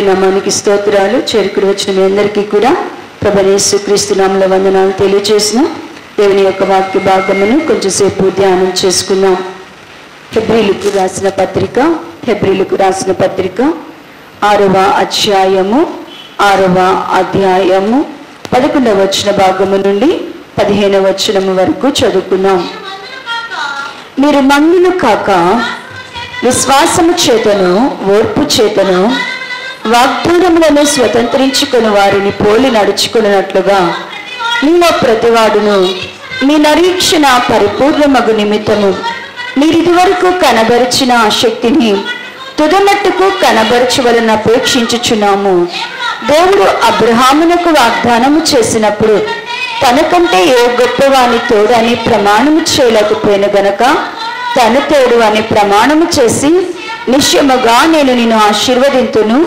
దేవుని నామానికి స్తోత్రాలు. చేరుకుని వచ్చిన మీ అందరికీ కూడా ప్రభువైన యేసుక్రీస్తు నామములో వందనాలు తెలియజేసిన దేవుని యొక్క వాక్య భాగమును కొంచెంసేపు ధ్యానం చేసుకుందాం. హెబ్రీలకు రాసిన పత్రిక 6వ అధ్యాయము 6వ అధ్యాయము 11వ వచన భాగము నుండి 15వ వచనము వరకు చదువుకుందాం. మీరు మందులు కాక విశ్వాసము చేతను ఓర్పు చేతను వాగ్దానములను స్వతంత్రించుకుని వారిని పోలి నడుచుకున్నట్లుగా మీలో ప్రతివాడును మీ నిరీక్షణ పరిపూర్ణమగు నిమిత్తము మీరు ఇదివరకు కనబరిచిన ఆసక్తిని తుదమట్టుకు కనబరచవలని అపేక్షించుచున్నాము. దేవుడు అబ్రహామునకు వాగ్దానము చేసినప్పుడు తనకంటే ఏ గొప్పవాని తోడు అని ప్రమాణము చేయలేకపోయిన గనక తన తోడు అని ప్రమాణము చేసి నిశ్చయముగా నేను నిన్ను ఆశీర్వదింతును,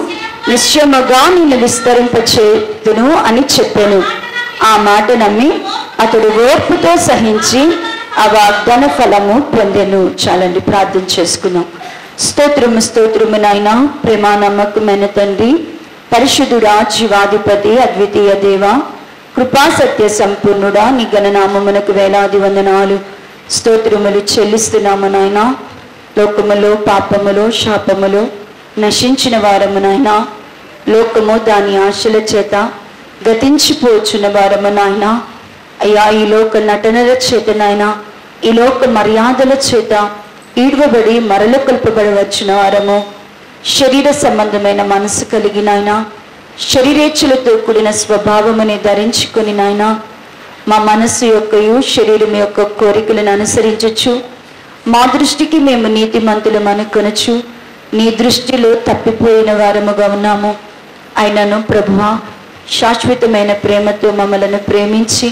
నిశ్చయముగా నిన్ను విస్తరింపచేతును అని చెప్పాను. ఆ మాట నమ్మి అతడు ఓర్పుతో సహించి ఆ వాగ్దాన ఫలము పొందెను. చాలండి, ప్రార్థన చేసుకున్నాం. స్తోత్రము నాయన, ప్రేమ నమ్మకమైన తండ్రి, పరిశుద్ధుడా, జీవాధిపతి, అద్వితీయ దేవ, కృపా సత్య సంపూర్ణుడా, నీ గణనామమునకు వేలాది వందనాలు స్తోత్రములు చెల్లిస్తున్నాము నాయన. లోకములో పాపములో శాపములో నశించిన వారము నాయన, లోకము దాని ఆశల చేత గతించిపోచున్న వారము నాయన. అయ్యా, ఈ లోక నటనల చేత నాయన, ఈ లోక మర్యాదల చేత ఈడ్వబడి మరల కల్పబడవచ్చిన వారము, శరీర సంబంధమైన మనసు కలిగి నాయన, శరీరేచ్ఛలతో కూడిన స్వభావముని ధరించుకొని నాయన, మా మనస్సు యొక్కయు శరీరం యొక్క కోరికలను అనుసరించచ్చు. మా దృష్టికి మేము నీతిమంతులం అనుకొనచ్చు. నీ దృష్టిలో తప్పిపోయిన వారముగా ఉన్నాము. అయినను ప్రభువా, శాశ్వతమైన ప్రేమతో మమ్మలను ప్రేమించి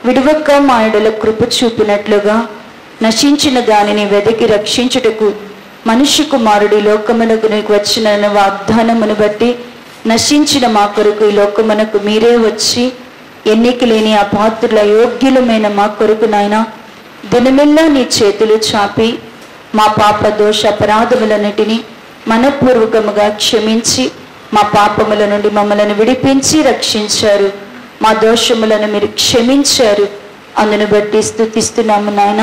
విడువక్క మా యెడల కృప చూపినట్లుగా నశించిన దానిని వెదకి రక్షించుటకు మనుష్య కుమారుడి లోకమునకు వచ్చిన వాగ్దానమును బట్టి నశించిన మా కొరకు ఈ లోకమునకు మీరే వచ్చి ఎన్నిక లేని అపాత్రుల యోగ్యులమైన మా కొరకు నాయన దినమెల్లా నీ చేతులు చాపి మా పాప దోష అపరాధములన్నిటినీ మనపూర్వకముగా క్షమించి మా పాపముల నుండి మమ్మలను విడిపించి రక్షించారు. మా దోషములను మీరు క్షమించారు. అందును బట్టి స్తుతిస్తున్నాము నాయన.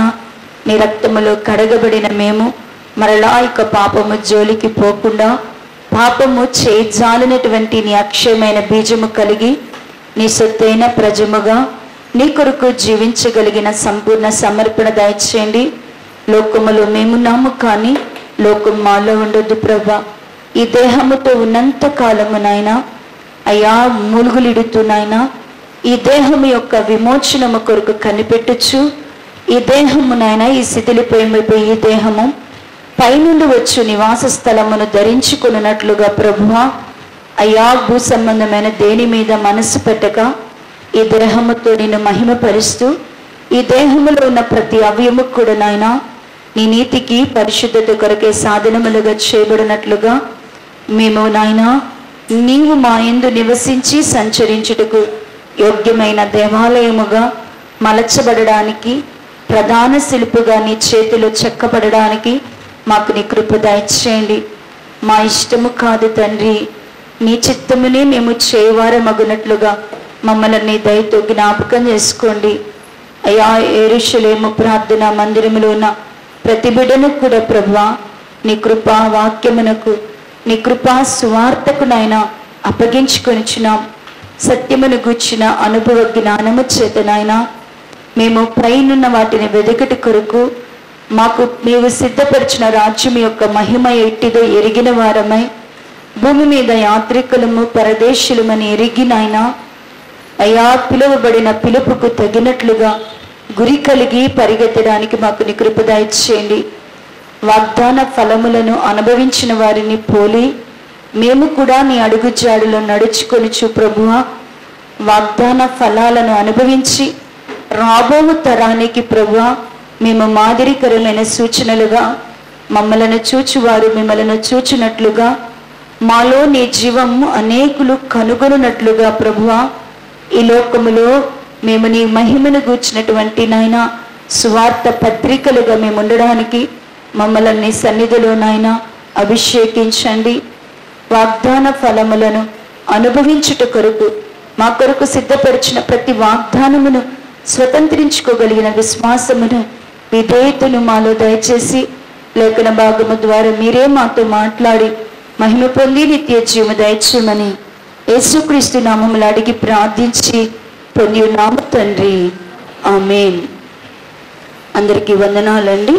నీ రక్తములో కడగబడిన మేము మరలా ఇక పాపము జోలికి పోకుండా పాపము చేజాలినటువంటి నీ అక్షయమైన బీజము కలిగి నీ సొత్తైన ప్రజముగా నీ కొరకు జీవించగలిగిన సంపూర్ణ సమర్పణ దయచేయండి. లోకములో మేమున్నాము, కానీ లోకం మాలో ఉండొద్దు ప్రభా. ఈ దేహముతో ఉన్నంత కాలము నాయన అయ్యా మూలుగులిడుతున్నాయన, ఈ దేహము యొక్క విమోచనము కొరకు కనిపెట్టచ్చు. ఈ దేహము నాయన, ఈ శిథిలిపోయిపోయి ఈ దేహము పైనుండి వచ్చు నివాస స్థలమును ధరించుకున్నట్లుగా ప్రభువా అయ్యా, భూ సంబంధమైన దేని మీద మనసు పెట్టక ఈ దేహముతో నిన్ను మహిమపరుస్తూ ఈ దేహములో ఉన్న ప్రతి అవయము కూడా నాయన నీ నీతికి పరిశుద్ధత కొరకే సాధనములుగా చేయబడినట్లుగా మేము నాయన నీవు మా యందు నివసించి సంచరించుటకు యోగ్యమైన దేవాలయముగా మలచబడడానికి, ప్రధాన శిల్పుగా నీ చేతిలో చెక్కబడడానికి మాకు నీ కృప దయచేయండి. మా ఇష్టము కాదు తండ్రి, నీ చిత్తమునే మేము చేయవారమగునట్లుగా మమ్మల్ని నీ దయతో జ్ఞాపకం చేసుకోండి. అయ్యా, యెరూషలేము ప్రార్థన మందిరములో ఉన్న ప్రతి బిడ్డను కూడా ప్రభువా నీ కృపా వాక్యమునకు, నీ కృపా సువార్తకు నాయన అప్పగించుకొనిచున్నాం. సత్యమును గూర్చిన అనుభవ జ్ఞానము చేత నాయన మేము పైనున్న వాటిని వెదకటి కొరకు మాకు నీవు సిద్ధపరిచిన రాజ్యం యొక్క మహిమ ఎట్టిదో ఎరిగిన వారమై భూమి మీద యాత్రికులము పరదేశులమని ఎరిగినాయన అయ్యా, పిలువబడిన పిలుపుకు తగినట్లుగా గురి కలిగి పరిగెత్తడానికి మాకు నీ కృప దయచేయండి. వాగ్దాన ఫలములను అనుభవించిన వారిని పోలి మేము కూడా నీ అడుగుజాడులో నడుచుకొనిచు ప్రభువా వాగ్దాన ఫలాలను అనుభవించి రాబో తరానికి ప్రభువా మేము మాదిరికరమైన సూచనలుగా మమ్మలను చూచువారు మిమ్మలను చూచినట్లుగా మాలో నీ జీవము అనేకులు కనుగొనున్నట్లుగా ప్రభువా ఈ లోకములో మేము నీ మహిమను గూర్చినటువంటి నాయన సువార్త పత్రికలుగా మేము ఉండడానికి మమ్మల్ని నీ సన్నిధిలో నాయన అభిషేకించండి. వాగ్దాన ఫలములను అనుభవించుట కొరకు మా కొరకు సిద్ధపరిచిన ప్రతి వాగ్దానమును స్వతంత్రించుకోగలిగిన విశ్వాసమును, విధేయతను మాలో దయచేసి లేఖన భాగము ద్వారా మీరే మాతో మాట్లాడి మహిమ పొంది నిత్య జీవము దయచేయమని యేసుక్రీస్తు నామములో అడిగి ప్రార్థించి పొంది ఉన్నాము తండ్రి, ఆమేన్. అందరికీ వందనాలండి.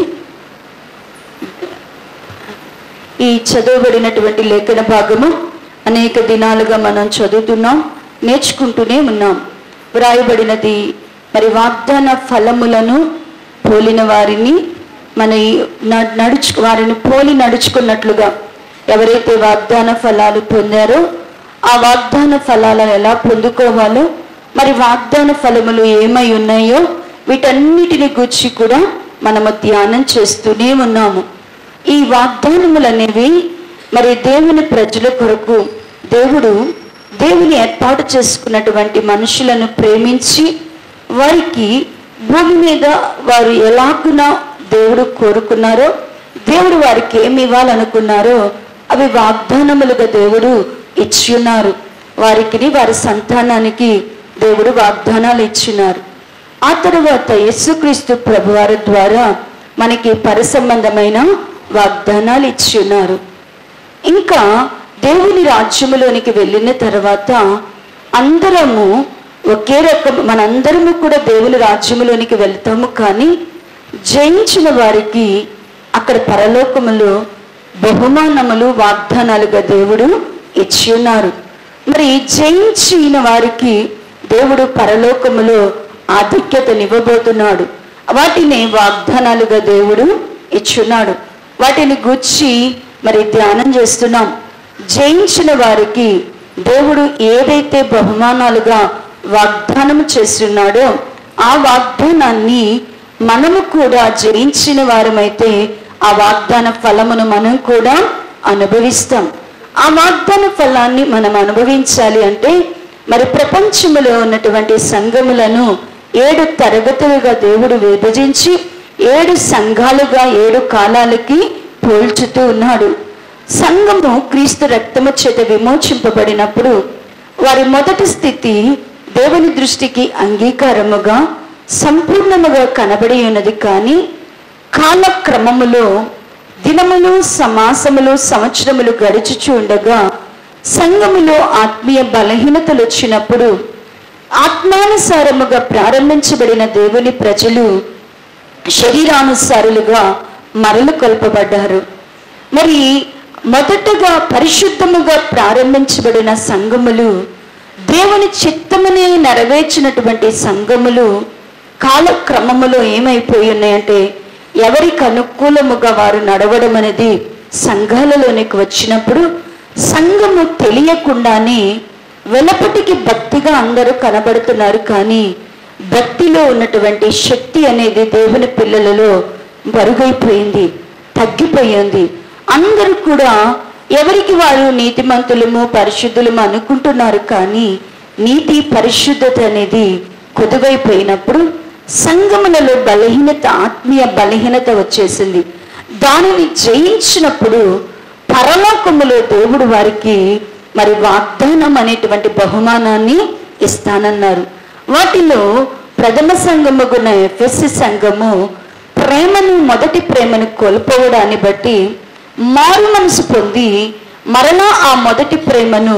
ఈ చదవబడినటువంటి లేఖన భాగము అనేక దినాలుగా మనం చదువుతున్నాం, నేర్చుకుంటూనే ఉన్నాం. వ్రాయబడినది మరి వాగ్దాన ఫలములను పోలిన వారిని వారిని పోలి నడుచుకున్నట్లుగా ఎవరైతే వాగ్దాన ఫలాలు పొందారో ఆ వాగ్దాన ఫలాలను ఎలా పొందుకోవాలో, మరి వాగ్దాన ఫలములు ఏమై ఉన్నాయో వీటన్నిటిని గురించి కూడా మనము ధ్యానం చేస్తూనే ఉన్నాము. ఈ వాగ్దానములు అనేవి మరి దేవుని ప్రజల కొరకు దేవుని ఏర్పాటు చేసుకున్నటువంటి మనుషులను ప్రేమించి వారికి భూమి మీద వారు ఎలాగున దేవుడు కోరుకున్నారో, దేవుడు వారికి ఏమి ఇవ్వాలనుకున్నారో అవి వాగ్దానములుగా దేవుడు ఇచ్చి ఉన్నారు. వారికి వారి సంతానానికి దేవుడు వాగ్దానాలు ఇచ్చినారు. ఆ తరువాత యేసుక్రీస్తు ప్రభువారి ద్వారా మనకి పరసంబంధమైన వాగ్దానాలు ఇచ్చి ఉన్నారు. ఇంకా దేవుని రాజ్యములోనికి వెళ్ళిన తర్వాత అందరము ఒకే రకం, మనందరము కూడా దేవుని రాజ్యములోనికి వెళ్తాము. కానీ జయించిన వారికి అక్కడ పరలోకములో బహుమానములు వాగ్దానాలుగా దేవుడు ఇచ్చి ఉన్నారు. మరి జయించిన వారికి దేవుడు పరలోకములో ఆధిక్యతనివ్వబోతున్నాడు. వాటిని వాగ్దానాలుగా దేవుడు ఇచ్చున్నాడు. వాటిని గుచ్చి మరి ధ్యానం చేస్తున్నాం. జయించిన వారికి దేవుడు ఏదైతే బహుమానాలుగా వాగ్దానం చేస్తున్నాడో ఆ వాగ్దానాన్ని మనము కూడా జయించిన వారమైతే ఆ వాగ్దాన ఫలమును మనం కూడా అనుభవిస్తాం. ఆ వాగ్దాన ఫలాన్ని మనం అనుభవించాలి అంటే మరి ప్రపంచంలో ఉన్నటువంటి సంఘములను 7 తరగతులుగా దేవుడు విభజించి 7 సంఘాలుగా 7 కాలాలకి పోల్చుతూ ఉన్నాడు. సంఘము క్రీస్తు రక్తము చేత విమోచింపబడినప్పుడు వారి మొదటి స్థితి దేవుని దృష్టికి అంగీకారముగా సంపూర్ణముగా కనబడి ఉన్నది. కానీ కాలక్రమములో దినములు, సమాసములు, సంవత్సరములు గడుచుచూ ఉండగా సంఘములో ఆత్మీయ బలహీనతలు వచ్చినప్పుడు ఆత్మానుసారముగా ప్రారంభించబడిన దేవుని ప్రజలు శరీరానుసారులుగా మరలు కొల్పబడ్డారు. మరి మొదటగా పరిశుద్ధముగా ప్రారంభించబడిన సంఘములు, దేవుని చిత్తమునే నెరవేర్చినటువంటి సంఘములు కాలక్రమములో ఏమైపోయి ఉన్నాయంటే ఎవరికి అనుకూలముగా వారు నడవడం అనేది సంఘాలలోనికి వచ్చినప్పుడు సంఘము తెలియకుండానే వెలపటికి భక్తిగా అందరూ కనబడుతున్నారు. కానీ భక్తిలో ఉన్నటువంటి శక్తి అనేది దేవుని పిల్లలలో మరుగైపోయింది, తగ్గిపోయింది. అందరూ కూడా ఎవరికి వారు నీతిమంతులము, పరిశుద్ధులము అనుకుంటున్నారు. కానీ నీతి, పరిశుద్ధత అనేది కొదువైపోయినప్పుడు సంఘములలో బలహీనత, ఆత్మీయ బలహీనత వచ్చేసింది. దానిని జయించినప్పుడు పరలోకములో దేవుడు వారికి మరి వాగ్దానం అనేటువంటి బహుమానాన్ని ఇస్తానన్నారు. వాటిలో ప్రథమ సంఘముగున్న ఎఫెసీ సంఘము మొదటి ప్రేమను కోల్పోవడాన్ని బట్టి మారు మనసు పొంది మరలా ఆ మొదటి ప్రేమను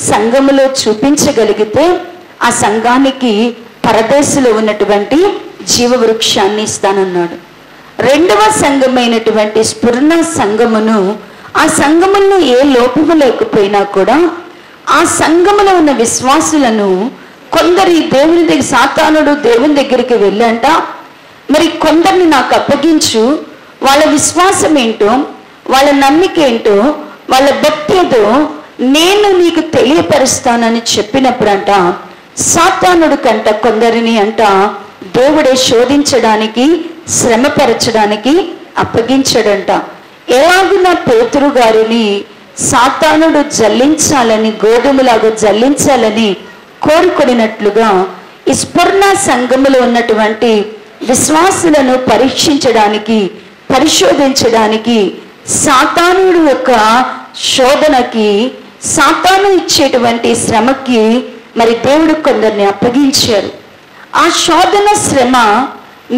సంఘములో చూపించగలిగితే ఆ సంఘానికి పరదేశంలో ఉన్నటువంటి జీవవృక్షాన్ని ఇస్తానన్నాడు. రెండవ సంఘమైనటువంటి స్ఫురణ సంఘమును, ఆ సంఘములో ఏ లోపము లేకపోయినా కూడా ఆ సంఘములో ఉన్న విశ్వాసులను కొందరి దేవుని దగ్గర, సాతానుడు దేవుని దగ్గరికి వెళ్ళంట, మరి కొందరిని నాకు అప్పగించు, వాళ్ళ విశ్వాసం ఏంటో, వాళ్ళ నమ్మిక ఏంటో, వాళ్ళ భక్తి ఏదో నేను నీకు తెలియపరుస్తానని చెప్పినప్పుడంట సాతానుడు కంట కొందరిని అంట దేవుడే శోధించడానికి, శ్రమపరచడానికి అప్పగించడంట. ఎలాగున పేతురు గారిని సాతానుడు జల్లించాలని, గోధుమలాగా జల్లించాలని కోరుకున్నట్లుగా ఈ స్ఫురణ సంఘములో ఉన్నటువంటి విశ్వాసులను పరీక్షించడానికి, పరిశోధించడానికి సాతానుడు యొక్క శోధనకి, సాతాను ఇచ్చేటువంటి శ్రమకి మరి దేవుడు కొందరిని అప్పగించారు. ఆ శోధన శ్రమ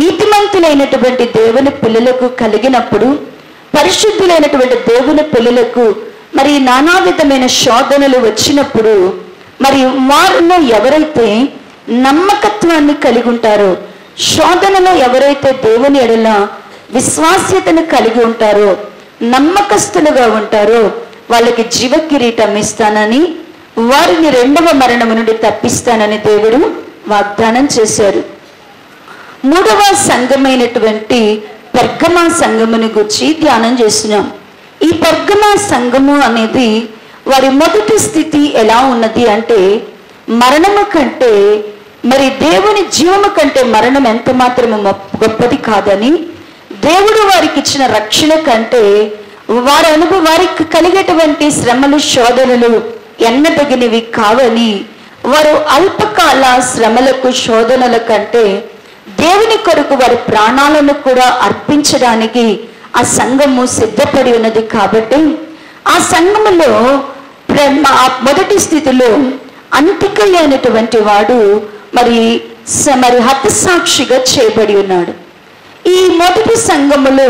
నీతిమంతులైనటువంటి దేవుని పిల్లలకు కలిగినప్పుడు, పరిశుద్ధులైనటువంటి దేవుని పిల్లలకు మరి నానా విధమైన శోధనలు వచ్చినప్పుడు, మరి వారిలో ఎవరైతే నమ్మకత్వాన్ని కలిగి ఉంటారో, శోధనలో ఎవరైతే దేవుని ఎడల విశ్వాస్యతను కలిగి ఉంటారో, నమ్మకస్తులుగా ఉంటారో, వాళ్ళకి జీవ కిరీటం ఇస్తానని, వారిని రెండవ మరణము నుండి తప్పిస్తానని దేవుడు వాగ్దానం చేశారు. మూడవ సంఘమైనటువంటి పెర్గమా సంఘముని గురించి ధ్యానం చేస్తున్నాం. ఈ పెర్గమా సంఘము అనేది వారి మొదటి స్థితి ఎలా ఉన్నది అంటే, మరణము కంటే మరి దేవుని జీవము కంటే మరణం ఎంత మాత్రము గొప్పది కాదని, దేవుడు వారికి ఇచ్చిన రక్షణ కంటే వారికి కలిగేటువంటి శ్రమలు, శోధనలు ఎన్నదగినవి కావని, వారు అల్పకాల శ్రమలకు, శోధనల కంటే దేవుని కొరకు వారి ప్రాణాలను కూడా అర్పించడానికి ఆ సంఘము సిద్ధపడి ఉన్నది. కాబట్టి ఆ సంఘములో మొదటి స్థితిలో అంతికయ్య అనేటువంటి వాడు మరి హతసాక్షిగా చేయబడి ఉన్నాడు. ఈ మొదటి సంఘములో,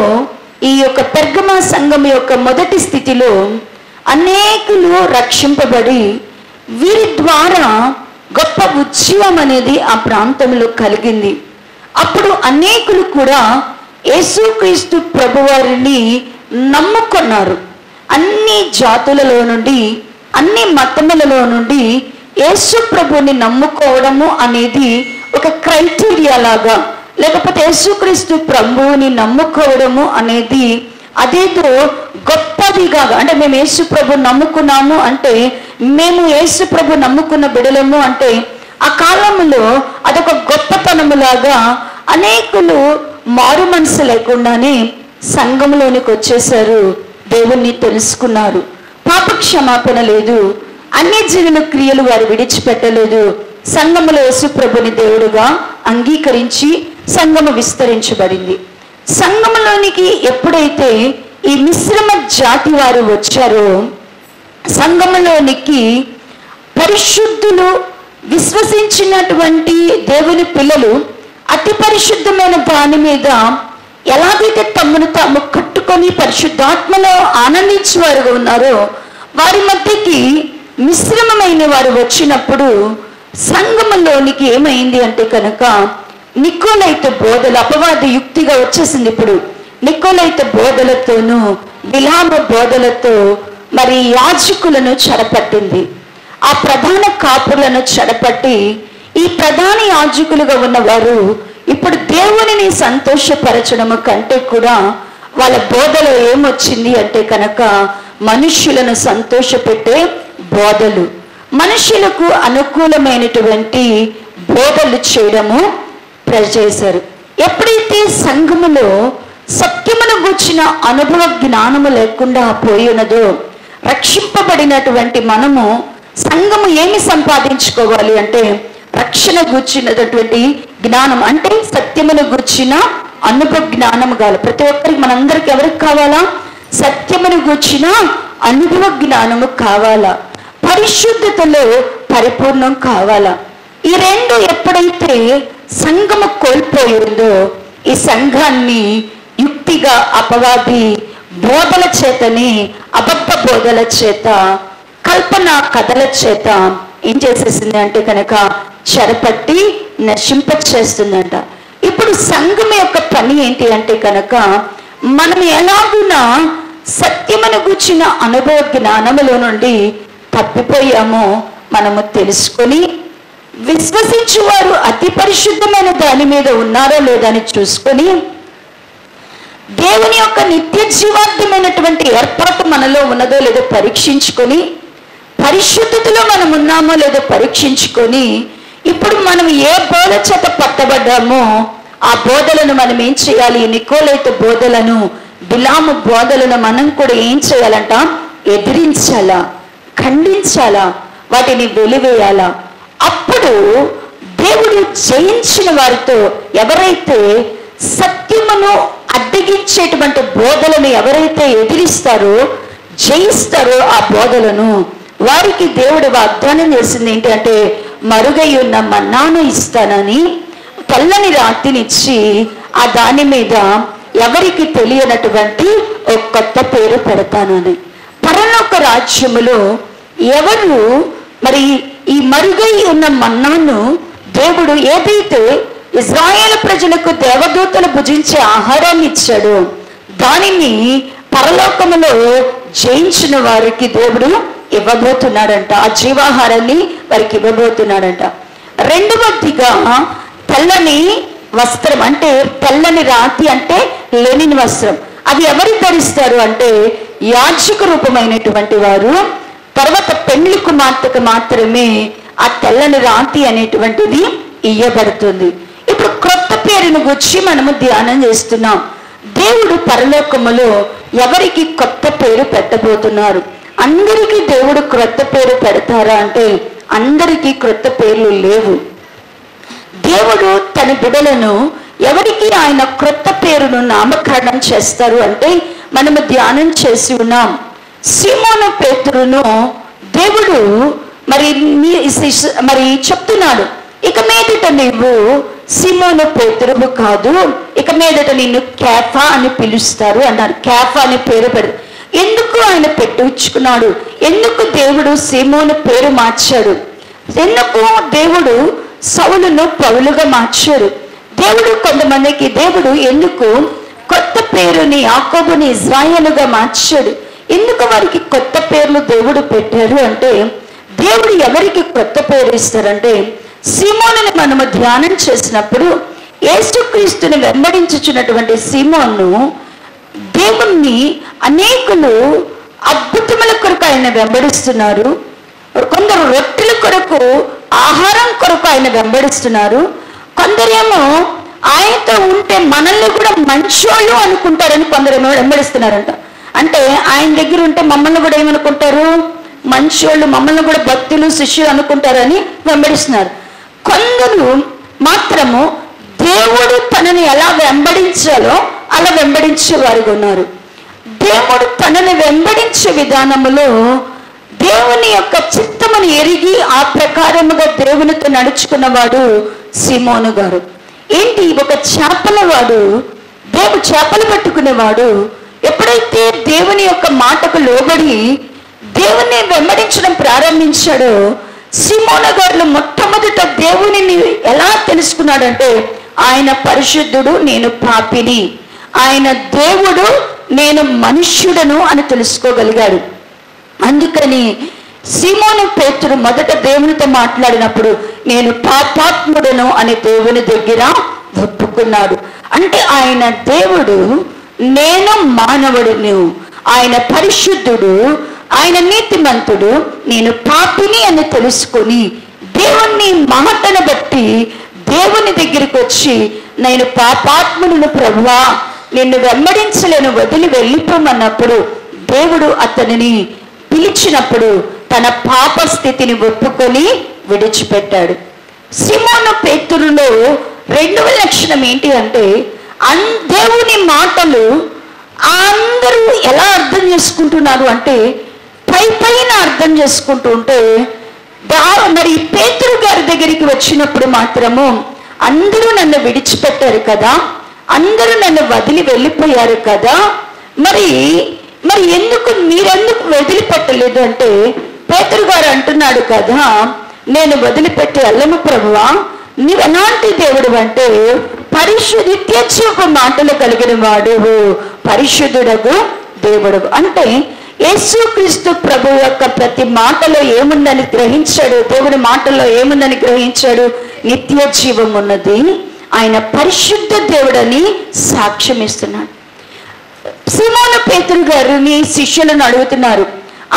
ఈ యొక్క పెర్గమా సంఘం యొక్క మొదటి స్థితిలో అనేకులు రక్షింపబడి వీరి ద్వారా గొప్ప ఉద్యమం అనేది ఆ ప్రాంతంలో కలిగింది. అప్పుడు అనేకులు కూడా యేసుక్రీస్తు ప్రభువారిని నమ్ముకున్నారు. అన్ని జాతులలో నుండి, అన్ని మతములలో నుండి యేసు ప్రభుని నమ్ముకోవడము అనేది ఒక క్రైటీరియా లాగా, లేకపోతే యేసుక్రీస్తు ప్రభువుని నమ్ముకోవడము అనేది అదేదో గొప్పదిగా, అంటే మేము యేసు ప్రభు నమ్ముకున్నాము అంటే, మేము యేసు ప్రభు నమ్ముకున్న బిడలము అంటే ఆ కాలంలో అదొక గొప్పతనములాగా అనేకులు మారు మనసు లేకుండానే సంఘంలోనికి వచ్చేసారు. దేవుణ్ణి తెలుసుకున్నారు. పాప క్షమాపణ లేదు, అన్ని జీవుల క్రియలు వారు విడిచిపెట్టలేదు. సంఘములో యేసు ప్రభుని దేవుడుగా అంగీకరించి సంఘము విస్తరించబడింది. సంఘములోనికి ఎప్పుడైతే ఈ మిశ్రమ జాతి వారు వచ్చారో, సంఘములోనికి పరిశుద్ధులు, విశ్వసించినటువంటి దేవుని పిల్లలు అతి పరిశుద్ధమైన దాని మీద ఎలాగైతే తమను తాము కట్టుకొని పరిశుద్ధాత్మలో ఆనందించేవారుగా ఉన్నారో, వారి మధ్యకి మిశ్రమమైన వారు వచ్చినప్పుడు సంఘములోనికి ఏమైంది అంటే కనుక, నికోలైతు బోధలు, అపవాద యుక్తిగా వచ్చేసింది. ఇప్పుడు నికోలైతు బోధలతోనూ బిలామ బోధలతో మరి యాజకులను చెరపట్టింది. ఆ ప్రధాన కాపులను చెరపట్టి, ఈ ప్రధాన యాజకులుగా ఉన్నవారు ఇప్పుడు దేవునిని సంతోషపరచడము కంటే కూడా వాళ్ళ బోధలో ఏమొచ్చింది అంటే కనుక, మనుష్యులను సంతోషపెట్టే బోధలు, మనుషులకు అనుకూలమైనటువంటి బోధలు చేయడము చేశారు. ఎప్పుడైతే సంఘములో సత్యమును గూర్చిన అనుభవ జ్ఞానము లేకుండా పోయి ఉన్నదో, రక్షింపబడినటువంటి మనము సంఘము ఏమి సంపాదించుకోవాలి అంటే, రక్షణ గూర్చినటువంటి జ్ఞానం, అంటే సత్యమును గూర్చిన అనుభవ జ్ఞానము కావాలి. ప్రతి ఒక్కరికి, మనందరికి ఎవరికి కావాలా? సత్యమును గూర్చిన అనుభవ జ్ఞానము కావాలా, పరిశుద్ధతలో పరిపూర్ణం కావాలా. ఈ రెండు ఎప్పుడైతే సంఘము కోల్పోయిందో, ఈ సంఘాన్ని యుక్తిగా అపవాది బోధల చేతని, అబద్ధ బోధల చేత, కల్పన కథల చేత ఏం చేసేసింది అంటే కనుక చెరపట్టి నశింప చేస్తుందంట. ఇప్పుడు సంఘం యొక్క పని ఏంటి అంటే కనుక, మనం ఎలాగునా సత్యమును గూర్చిన అనుభవ జ్ఞానములో నుండి తప్పిపోయామో మనము తెలుసుకొని, విశ్వసించువారు అతి పరిశుద్ధమైన దాని మీద ఉన్నారో లేదని చూసుకొని, దేవుని యొక్క నిత్య జీవార్థమైనటువంటి ఏర్పాటు మనలో ఉన్నదో లేదో పరీక్షించుకొని, పరిశుద్ధతలో మనం ఉన్నామో లేదో పరీక్షించుకొని, ఇప్పుడు మనం ఏ బోధ చేత పట్టబడ్డామో ఆ బోధలను మనం ఏం చేయాలి? నికోలైతు బోధలను, బిలాము బోధలను మనం కూడా ఏం చేయాలంట? ఎదిరించాలా, ఖండించాలా, వాటిని వెలివేయాలా. అప్పుడు దేవుడు జయించిన వారితో, ఎవరైతే సత్యమును అడ్డగించేటువంటి బోధలను ఎవరైతే ఎదిరిస్తారో, జయిస్తారో ఆ బోధలను వారికి దేవుడు వాగ్దానం చేసింది ఏంటంటే మరుగై ఉన్న మన్నాను ఇస్తానని, తెల్లని రాతినిచ్చి ఆ దాని మీద ఎవరికి తెలియనటువంటి ఒక కొత్త పేరు పెడతానని. పరలోక రాజ్యములో ఎవరు మరి ఈ మరుగై ఉన్న మన్నాను దేవుడు ఏదైతే ఇజ్రాయేల్ ప్రజలకు దేవదూతలు భుజించే ఆహారాన్ని ఇచ్చాడో దానిని పరలోకములో జయించిన వారికి దేవుడు ఇవ్వబోతున్నాడంట. ఆ జీవాహారాన్ని వారికి ఇవ్వబోతున్నాడంట. రెండవదిగా తెల్లని వస్త్రం, అంటే తెల్లని రాతి అంటే లెనిన్ వస్త్రం. అది ఎవరు ధరిస్తారు అంటే యాజక రూపమైనటువంటి వారు. తర్వాత పెండ్లి కుమార్తెకు మాత్రమే ఆ తెల్లని రాతి అనేటువంటిది ఇయ్యబడుతుంది. ఇప్పుడు క్రొత్త పేరును గురించి మనము ధ్యానం చేస్తున్నాం. దేవుడు పరలోకములో ఎవరికి కొత్త పేరు పెట్టబోతున్నారు? అందరికీ దేవుడు క్రొత్త పేరు పెడతారా అంటే అందరికీ క్రొత్త పేర్లు లేవు. దేవుడు తన బిడ్డలను ఎవరికి ఆయన క్రొత్త పేరును నామకరణం చేస్తారు అంటే మనము ధ్యానం చేసి ఉన్నాం. సీమోను పేతురును దేవుడు మరి చెప్తున్నాడు, ఇక మీదట నీవు సీమోను పేతురువు కాదు, ఇక మీదట నిన్ను కేఫా అని పిలుస్తారు అన్నారు. కేఫా అని పేరు పెడతారు. ఎందుకు ఆయన పెట్టించుకున్నాడు? ఎందుకు దేవుడు సీమోను పేరు మార్చాడు? ఎందుకు దేవుడు సౌలును పౌలుగా మార్చారు? దేవుడు కొంతమందికి దేవుడు ఎందుకు కొత్త పేరుని యాకోబుని ఇజ్రాయేలుగా మార్చాడు? ఎందుకు వారికి కొత్త పేర్లు దేవుడు పెట్టారు అంటే దేవుడు ఎవరికి కొత్త పేరు ఇస్తారంటే సీమోనుని మనము ధ్యానం చేసినప్పుడు యేసుక్రీస్తుని వెంబడించుచున్నటువంటి సీమోను దేవుణ్ణి అనేకులు అద్భుతముల కొరకు ఆయన వెంబడిస్తున్నారు. కొందరు రొట్టెల కొరకు ఆహారం కొరకు ఆయన వెంబడిస్తున్నారు. కొందరేమో ఆయనతో ఉంటే మనల్ని కూడా మంచోళ్ళు అనుకుంటారని కొందరేమో వెంబడిస్తున్నారంట. అంటే ఆయన దగ్గర ఉంటే మమ్మల్ని కూడా ఏమనుకుంటారు? మంచోళ్ళు, మమ్మల్ని కూడా భక్తులు శిష్యులు అనుకుంటారని వెంబడిస్తున్నారు. కొందరు మాత్రము దేవుడు తనని ఎలా వెంబడించాలో అలా వెంబడించే వారుగా ఉన్నారు. దేవుడు తనని వెంబడించే విధానములో దేవుని యొక్క చిత్తమును ఎరిగి ఆ ప్రకారముగా దేవునితో నడుచుకున్నవాడు సీమోను గారు. ఏంటి, ఒక చేపల వాడు, చేపలు పట్టుకునేవాడు ఎప్పుడైతే దేవుని యొక్క మాటకు లోబడి దేవుని వెంబడించడం ప్రారంభించాడో సీమోను గారు మొట్టమొదట దేవునిని ఎలా తెలుసుకున్నాడంటే ఆయన పరిశుద్ధుడు, నేను పాపిని, ఆయన దేవుడు, నేను మనుష్యుడను అని తెలుసుకోగలిగాడు. అందుకని సీమోను పేతురు మొదట దేవునితో మాట్లాడినప్పుడు నేను పాపాత్ముడను అని దేవుని దగ్గర ఒప్పుకున్నాడు. అంటే ఆయన దేవుడు, నేను మానవుడును, ఆయన పరిశుద్ధుడు, ఆయన నీతిమంతుడు, నేను పాపిని అని తెలుసుకొని దేవుని మాటను బట్టి దేవుని దగ్గరికి వచ్చి నేను పాపాత్ములను ప్రభువా, నిన్ను వెంబడించలేను, వదిలి వెళ్ళిపోమన్నప్పుడు దేవుడు అతనిని పిలిచినప్పుడు తన పాప స్థితిని ఒప్పుకొని విడిచిపెట్టాడు. సీమోను పేతురులో రెండవ లక్షణం ఏంటి అంటే దేవుని మాటలు అందరూ ఎలా అర్థం చేసుకుంటున్నారు అంటే పైన అర్థం చేసుకుంటూ ఉంటే మరి పేతురు గారి దగ్గరికి వచ్చినప్పుడు మాత్రము అందరూ నన్ను విడిచిపెట్టారు కదా, అందరూ నన్ను వదిలి వెళ్ళిపోయారు కదా, మరి మీరెందుకు వదిలిపెట్టలేదు అంటే పేతురు గారు అంటున్నాడు కదా, నేను వదిలిపెట్టి వెళ్ళము ప్రభువా, నీవు ఎలాంటి దేవుడు అంటే పరిశుద్ధిత్యక్షేప మాటలు కలిగిన వాడు, పరిశుద్ధుడగు దేవుడు. అంటే యేసుక్రీస్తు ప్రభు యొక్క ప్రతి మాటలో ఏముందని గ్రహించాడు? దేవుడి మాటల్లో ఏముందని గ్రహించాడు? నిత్య జీవం ఉన్నది, ఆయన పరిశుద్ధ దేవుడని సాక్ష్యం ఇస్తున్నాడు. సీమోను పేతురు గారిని శిష్యులను అడుగుతున్నారు,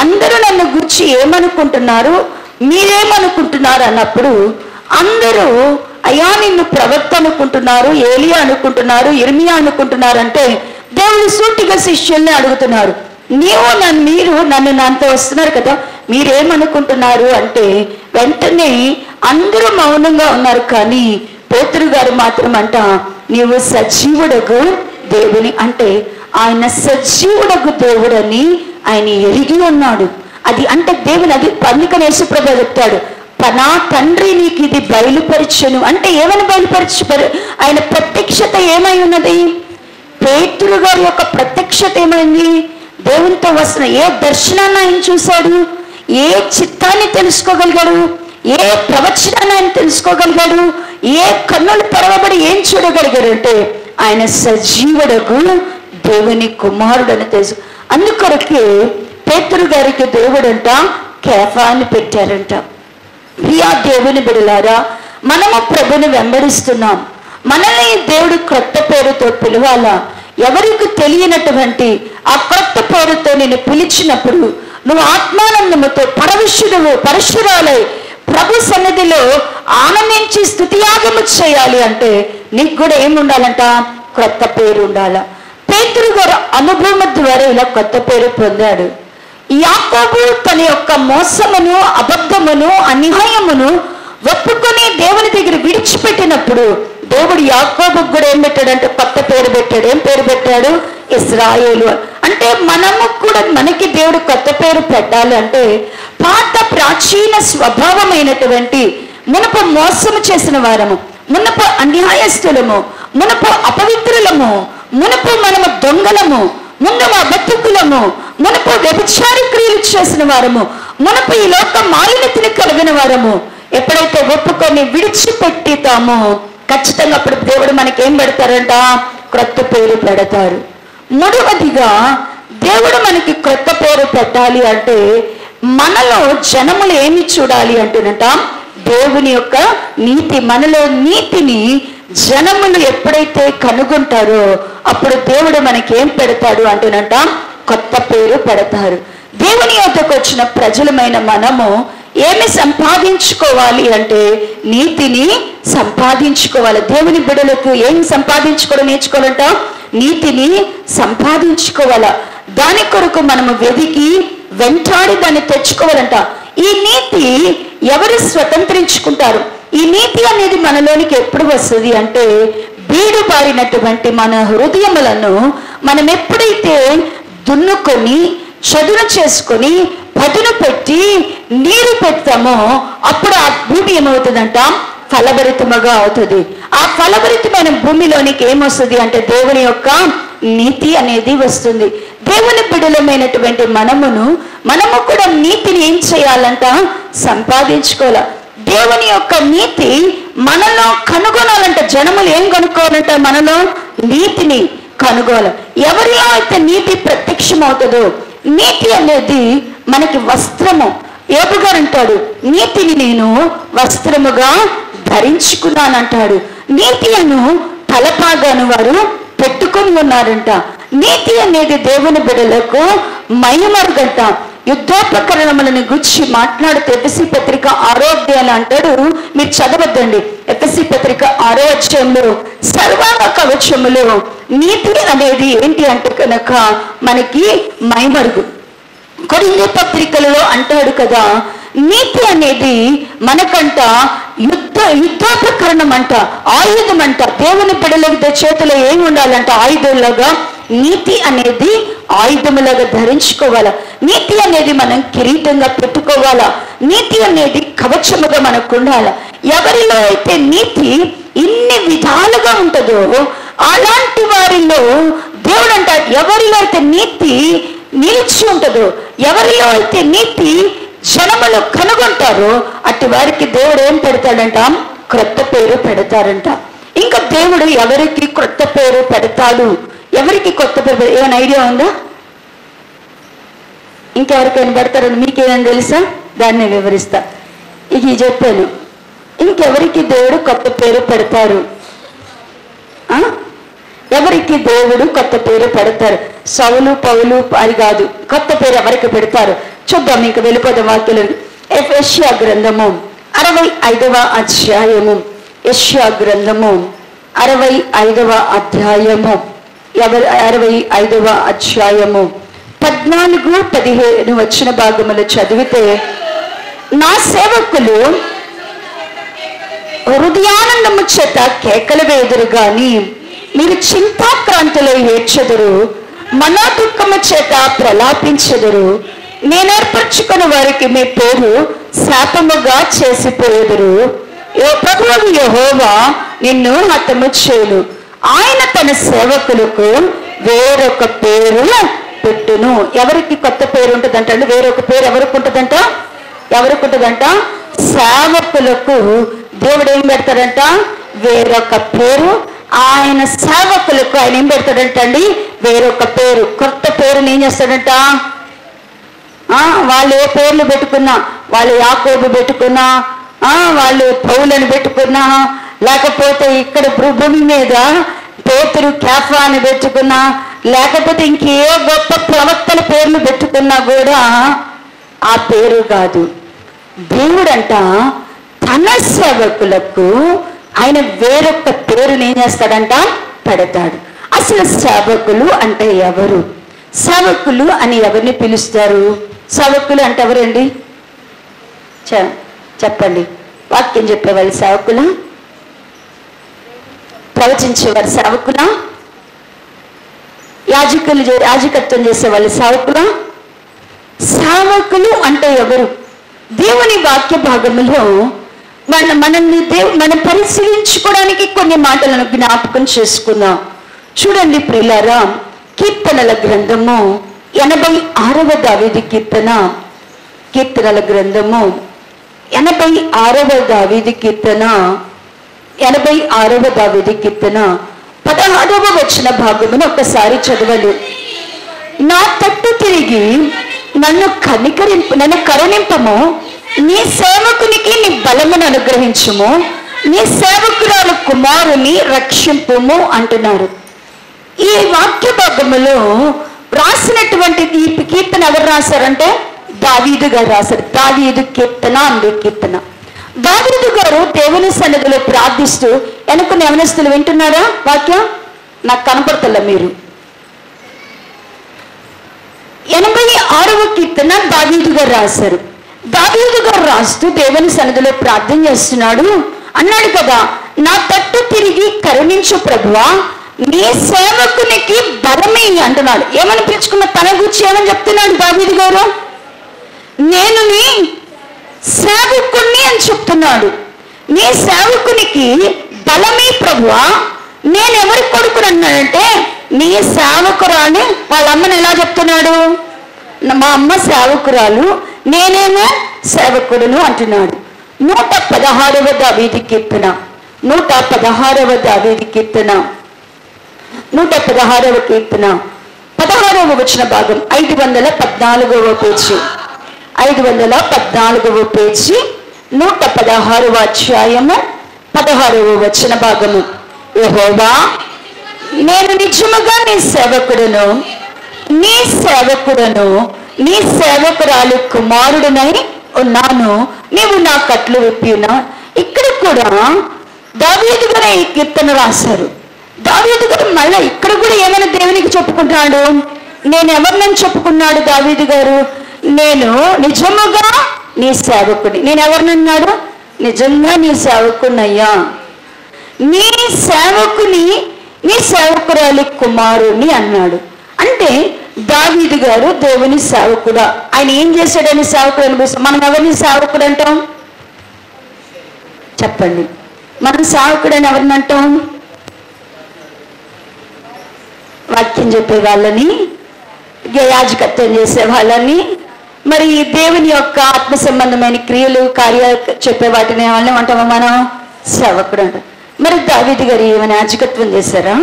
అందరూ నన్ను గురించి ఏమనుకుంటున్నారు, మీరేమనుకుంటున్నారు అన్నప్పుడు అందరూ అయ్యా నిన్ను ప్రవక్త అనుకుంటున్నారు, ఏలియా అనుకుంటున్నారు, ఇర్మియా అనుకుంటున్నారు అంటే దేవుడు సూటిగా శిష్యుల్ని అడుగుతున్నారు, మీరు నన్ను నాతో వస్తున్నారు కదా, మీరేమనుకుంటున్నారు అంటే వెంటనే అందరూ మౌనంగా ఉన్నారు. కానీ పేతురు గారు మాత్రం అంట నీవు సజీవుడగు దేవుని, అంటే ఆయన సజీవుడగు దేవుడని ఆయన ఎరిగి ఉన్నాడు. అది అంటే దేవుని అది అందుకని యేసుప్రభువు చెప్తాడు, నా తండ్రి నీకు ఇది బయలుపరిచెను అంటే ఏమని ఆయన ప్రత్యక్షత ఏమై ఉన్నది? పేతురు గారి యొక్క ప్రత్యక్షత ఏమైంది? దేవునితో వస్తున్న ఏ దర్శనాన్ని ఆయన చూశాడు? ఏ చిత్తాన్ని తెలుసుకోగలిగాడు? ఏ ప్రవచనాన్ని ఆయన తెలుసుకోగలిగాడు? ఏ కన్నులు తెరవబడి ఏం చూడగలిగాడు అంటే ఆయన సజీవుడకు దేవుని కుమారుడు అని తెలుసు. అందుకొరకే పేతురు గారికి దేవుడంట కేఫా అని పెట్టారంట. ప్రియా దేవుని బిడ్డలారా, మనము ప్రభుని వెంబడిస్తున్నాం. మనల్ని దేవుడు క్రొత్త పేరుతో పిలవాలా? ఎవరికి తెలియనటువంటి ఆ క్రొత్త పేరుతో నేను పిలిచినప్పుడు నువ్వు ఆత్మానందముతో పరశురాలై ప్రభు సన్నిధిలో ఆనందించి స్తుతియాగము చేయాలి అంటే నీకు కూడా ఏముండాలంట? క్రొత్త పేరు ఉండాలా. పేతురు గారు అనుభవం ద్వారా ఇలా కొత్త పేరు పొందాడు. యాకోబు తన యొక్క మోసమును, అబద్ధమును, అన్యాయమును ఒప్పుకొని దేవుని దగ్గర విడిచిపెట్టినప్పుడు దేవుడు యాకోబుకు కూడా ఏం పెట్టాడంటే కొత్త పేరు పెట్టాడు. ఏం పేరు పెట్టాడు? ఇశ్రాయేలు. అంటే మనము కూడా మనకి దేవుడు కొత్త పేరు పెట్టాలి అంటే పాత ప్రాచీన స్వభావమైనటువంటి మునుపు మోసము చేసిన వారము, మునుపు అన్యాయస్తులము, మునుపు అపవిత్రులము, మునుపు మనము దొంగలము, ముందు అబద్ధకులము, మునుపు వ్యభిచారి క్రియలు చేసిన వారము, మునుపు ఈ లోక మాలిన్యతని కలిగిన వారము ఎప్పుడైతే ఒప్పుకొని విడిచిపెట్టితామో ఖచ్చితంగా అప్పుడు దేవుడు మనకేం పెడతారంట? క్రొత్త పేరు పెడతారు. మూడవదిగా దేవుడు మనకి క్రొత్త పేరు పెట్టాలి అంటే మనలో జనములు ఏమి చూడాలి అంటేనంట దేవుని యొక్క నీతి. మనలో నీతిని జనములు ఎప్పుడైతే కనుగొంటారో అప్పుడు దేవుడు మనకి ఏం పెడతాడు అంటేనంట కొత్త పేరు పెడతారు. దేవుని యొద్దకు వచ్చిన ప్రజలమైన మనము ఏమి సంపాదించుకోవాలి అంటే నీతిని సంపాదించుకోవాలి. దేవుని బిడ్డలకు ఏం సంపాదించుకోవడం నేర్చుకోవాలంట? నీతిని సంపాదించుకోవాలా. దాని కొరకు మనము వెదికి వెంటాడి దాన్ని తెచ్చుకోవాలంట. ఈ నీతి ఎవరు స్వతంత్రించుకుంటారు? ఈ నీతి అనేది మనలోనికి ఎప్పుడు వస్తుంది అంటే బీడు బారినటువంటి మన హృదయములను మనం ఎప్పుడైతే దున్నుకొని చదును చేసుకొని పదును పెట్టి నీరు పెడతామో అప్పుడు ఆ భూమి ఏమవుతుందంట? ఫలభరితముగా అవుతుంది. ఆ ఫలభరితమైన భూమిలోనికి ఏమొస్తుంది అంటే దేవుని యొక్క నీతి అనేది వస్తుంది. దేవుని బిడ్డలమైనటువంటి మనము కూడా నీతిని ఏం చేయాలంట? సంపాదించుకోవాలి. దేవుని యొక్క నీతి మనలో కనుగొనాలంట. జనములు ఏం కనుక్కోవాలంట? మనలో నీతిని కనుగోవాలి. ఎవరిలో అయితే నీతి ప్రత్యక్షం అవుతుందో, నీతి అనేది మనకి వస్త్రము. యోబు గారు అంటాడు, నీతిని నేను వస్త్రముగా ధరించుకున్నానంటాడు. నీతి అను తలపాగాను వారు పెట్టుకొని ఉన్నారంట. నీతి అనేది దేవుని బిడ్డలకు మైమరుగంట. యుద్ధోపకరణములను గురించి మాట్లాడుతూ ఎఫెసీ పత్రిక 6వ అధ్యాయం అంటాడు, మీరు చదవద్దండి. ఎఫెసీ పత్రిక 6వ అధ్యాయంలో సర్వాంగ కవచములో నీతి అనేది ఏంటి అంటే కనుక మనకి మైమరుగు. కొరింథీ పత్రికలలో అంటాడు కదా, నీతి అనేది మనకంట యుద్ధోపకరణం అంట, ఆయుధం అంట. దేవుని బిడ్డల చేతిలో ఏమి ఉండాలంట? ఆయుధంలాగా నీతి అనేది ఆయుధములాగా ధరించుకోవాలా. నీతి అనేది మనం కిరీటంగా పెట్టుకోవాలా. నీతి అనేది కవచముగా మనకు ఉండాలా. ఎవరిలో అయితే నీతి ఇన్ని విధాలుగా ఉంటుందో అలాంటి వారిలో దేవుడు అంటాడు, ఎవరిలో అయితే నీతి నిలిచి ఉంటుందో, ఎవరిలో అయితే నీతి జనములు కనుగొంటారో అట్టి వారికి దేవుడు ఏం పెడతాడంట? క్రొత్త పేరు పెడతారంట. ఇంకా దేవుడు ఎవరికి క్రొత్త పేరు పెడతాడు? ఎవరికి కొత్త పేరు? ఏమైనా ఐడియా ఉందా? ఇంకెవరికైనా పెడతారని మీకేమైనా తెలుసా? దాన్ని వివరిస్తా. ఇది చెప్పాను. ఇంకెవరికి దేవుడు కొత్త పేరు పెడతారు? ఎవరికి దేవుడు కొత్త పేరు పెడతారు? సౌలు, పౌలు అది కాదు. కొత్త పేరు ఎవరికి పెడతారు చూద్దాం. ఇంకా వెళ్ళిపోదాం వాక్యలు. యెషయా గ్రంథము 65వ అధ్యాయము. యెషయా గ్రంథము 65వ అధ్యాయము 65వ అధ్యాయము 14-15 వచ్చిన భాగములు చదివితే, నా సేవకులు హృదయానందము చేత కేకలు వేదురు గాని మీరు చింతాక్రాంతిలో ఏడ్చెదరు. మనోదుఖము చేత ప్రలాపించెదరు. నేనేర్పరచుకున్న వారికి మీ పేరు శాపముగా చేసిపోయేదరు. ప్రభువు యెహోవా నిన్ను హతము చేయును. ఆయన తన సేవకులకు వేరొక పేరు పెట్టును. ఎవరికి కొత్త పేరు ఉంటుందంట అండి? వేరొక పేరు ఎవరికి ఉంటుందంట? ఎవరికి ఉంటుందంట? సేవకులకు దేవుడు ఏం పెడతాడంట? వేరొక పేరు. ఆయన సేవకులకు ఆయన ఏం పెడతాడంట అండి? వేరొక పేరు. కొత్త పేరుని ఏం చేస్తాడంట? వాళ్ళు ఏ పేర్లు పెట్టుకున్నా, వాళ్ళు యాకోబు పెట్టుకున్నా, వాళ్ళు పౌలను పెట్టుకున్నా, లేకపోతే ఇక్కడ భూమి మీద పేతురు కేఫా అని పెట్టుకున్నా, లేకపోతే ఇంకే గొప్ప ప్రవక్తల పేర్లు పెట్టుకున్నా కూడా ఆ పేరు కాదు. దేవుడంట తన సేవకులకు ఆయన వేరొక పేరుని ఏం చేస్తాడంట? పెడతాడు. అసలు సేవకులు అంటే ఎవరు? సేవకులు అని ఎవరిని పిలుస్తారు? సేవకులు అంటే ఎవరండి? చెప్పండి. వాక్యం చెప్పేవాళ్ళు సేవకులా? ప్రవచించేవారు సేవకులా? యాజకత్వం చేసేవాళ్ళు సేవకులా? సేవకులు అంటే ఎవరు? దేవుని వాక్య భాగంలో మనం పరిశీలించుకోవడానికి కొన్ని మాటలను జ్ఞాపకం చేసుకుందాం. చూడండి ప్రియులారా, కీర్తనల గ్రంథము 86వ దావీదు కీర్తన, కీర్తనల గ్రంథము 86వ దావీదు కీర్తన, 86వ దావీదు కీర్తన 16వ వచన భాగమును ఒకసారి చదవాలి. నా తట్టు తిరిగి నన్ను కరుణింపము, నీ సేవకునికి నీ బలమును అనుగ్రహించుము, నీ సేవకురాలు కుమారుని రక్షింపుము అంటున్నారు. ఈ వాక్య భాగములో రాసినటువంటి ఈ కీర్తన ఎవరు రాశారంటే దావీదు గారు రాశారు. దావీదు కీర్తన అంది కీర్తన. దావీదు గారు దేవుని సన్నిధిలో ప్రార్థిస్తూ వెనుకున్న యవనస్తులు వింటున్నారా? వాక్యం నాకు కనపడతలే. మీరు 86వ కీర్తన దావీదు గారు రాశారు. దావీదు గారు రాస్తూ దేవుని సన్నిధిలో ప్రార్థన చేస్తున్నాడు. అన్నాడు కదా, నా తట్టు తిరిగి కరుణించు ప్రభువా, నీ సేవకునికి బలమే అంటున్నాడు. ఏమని పిలుచుకున్న తన గురించి ఏమని చెప్తున్నాడు దావీదు గారు? నేను నీ సేవకుణ్ణి అని చెప్తున్నాడు. నీ సేవకునికి బలమే ప్రభువా. నేను ఎవరి కొడుకుని అన్నాడంటే నీ సేవకురాలు. వాళ్ళ అమ్మని ఎలా చెప్తున్నాడు? మా అమ్మ సేవకురాలు, నేనేమో సేవకుడును అంటున్నాడు. 116వ దావీదు కీర్తన, 116వ దావీదు కీర్తన, 116వ కీర్తన 16వ వచన భాగం 514వ పేజీ, 514వ పేజీ, 116వ అధ్యాయము 16వ వచన భాగము. యెహోవా, నేను నిజముగా నీ సేవకుడును, నీ సేవకుడును, నీ సేవకురాలు కుమారుడునై ఉన్నాను, నీవు నా కట్లు విప్పి ఉన్నావు. ఇక్కడ కూడా దావీదు గారు ఈ కీర్తన రాశారు. దావీదు గారు మళ్ళీ ఇక్కడ కూడా ఏమైనా దేవునికి చెప్పుకుంటున్నాడు? నేను ఎవరినని చెప్పుకున్నాడు దావీదు గారు? నేను నిజముగా నీ సేవకుని. నేను ఎవరినన్నాడు? నిజంగా నీ సేవకునయ్యా, నీ సేవకుని, నీ సేవకురాలి కుమారుని అన్నాడు. అంటే దావీదు గారు దేవుని సేవకుడా? ఆయన ఏం చేశాడని సేవకుడు అనిపిస్తాం. మనం ఎవరిని సేవకుడు అంటాం? చెప్పండి. మనం సేవకుడు అని ఎవరిని అంటాం? వాక్యం చెప్పే వాళ్ళని, యాజకత్వం చేసే వాళ్ళని, మరి దేవుని యొక్క ఆత్మ సంబంధమైన క్రియలు కార్యాలు చెప్పే వాటిని వాళ్ళని అంటామా మనం? సేవకుడు అంటాం. మరి దావీదు గారు ఏమైనా యాజకత్వం చేశారా?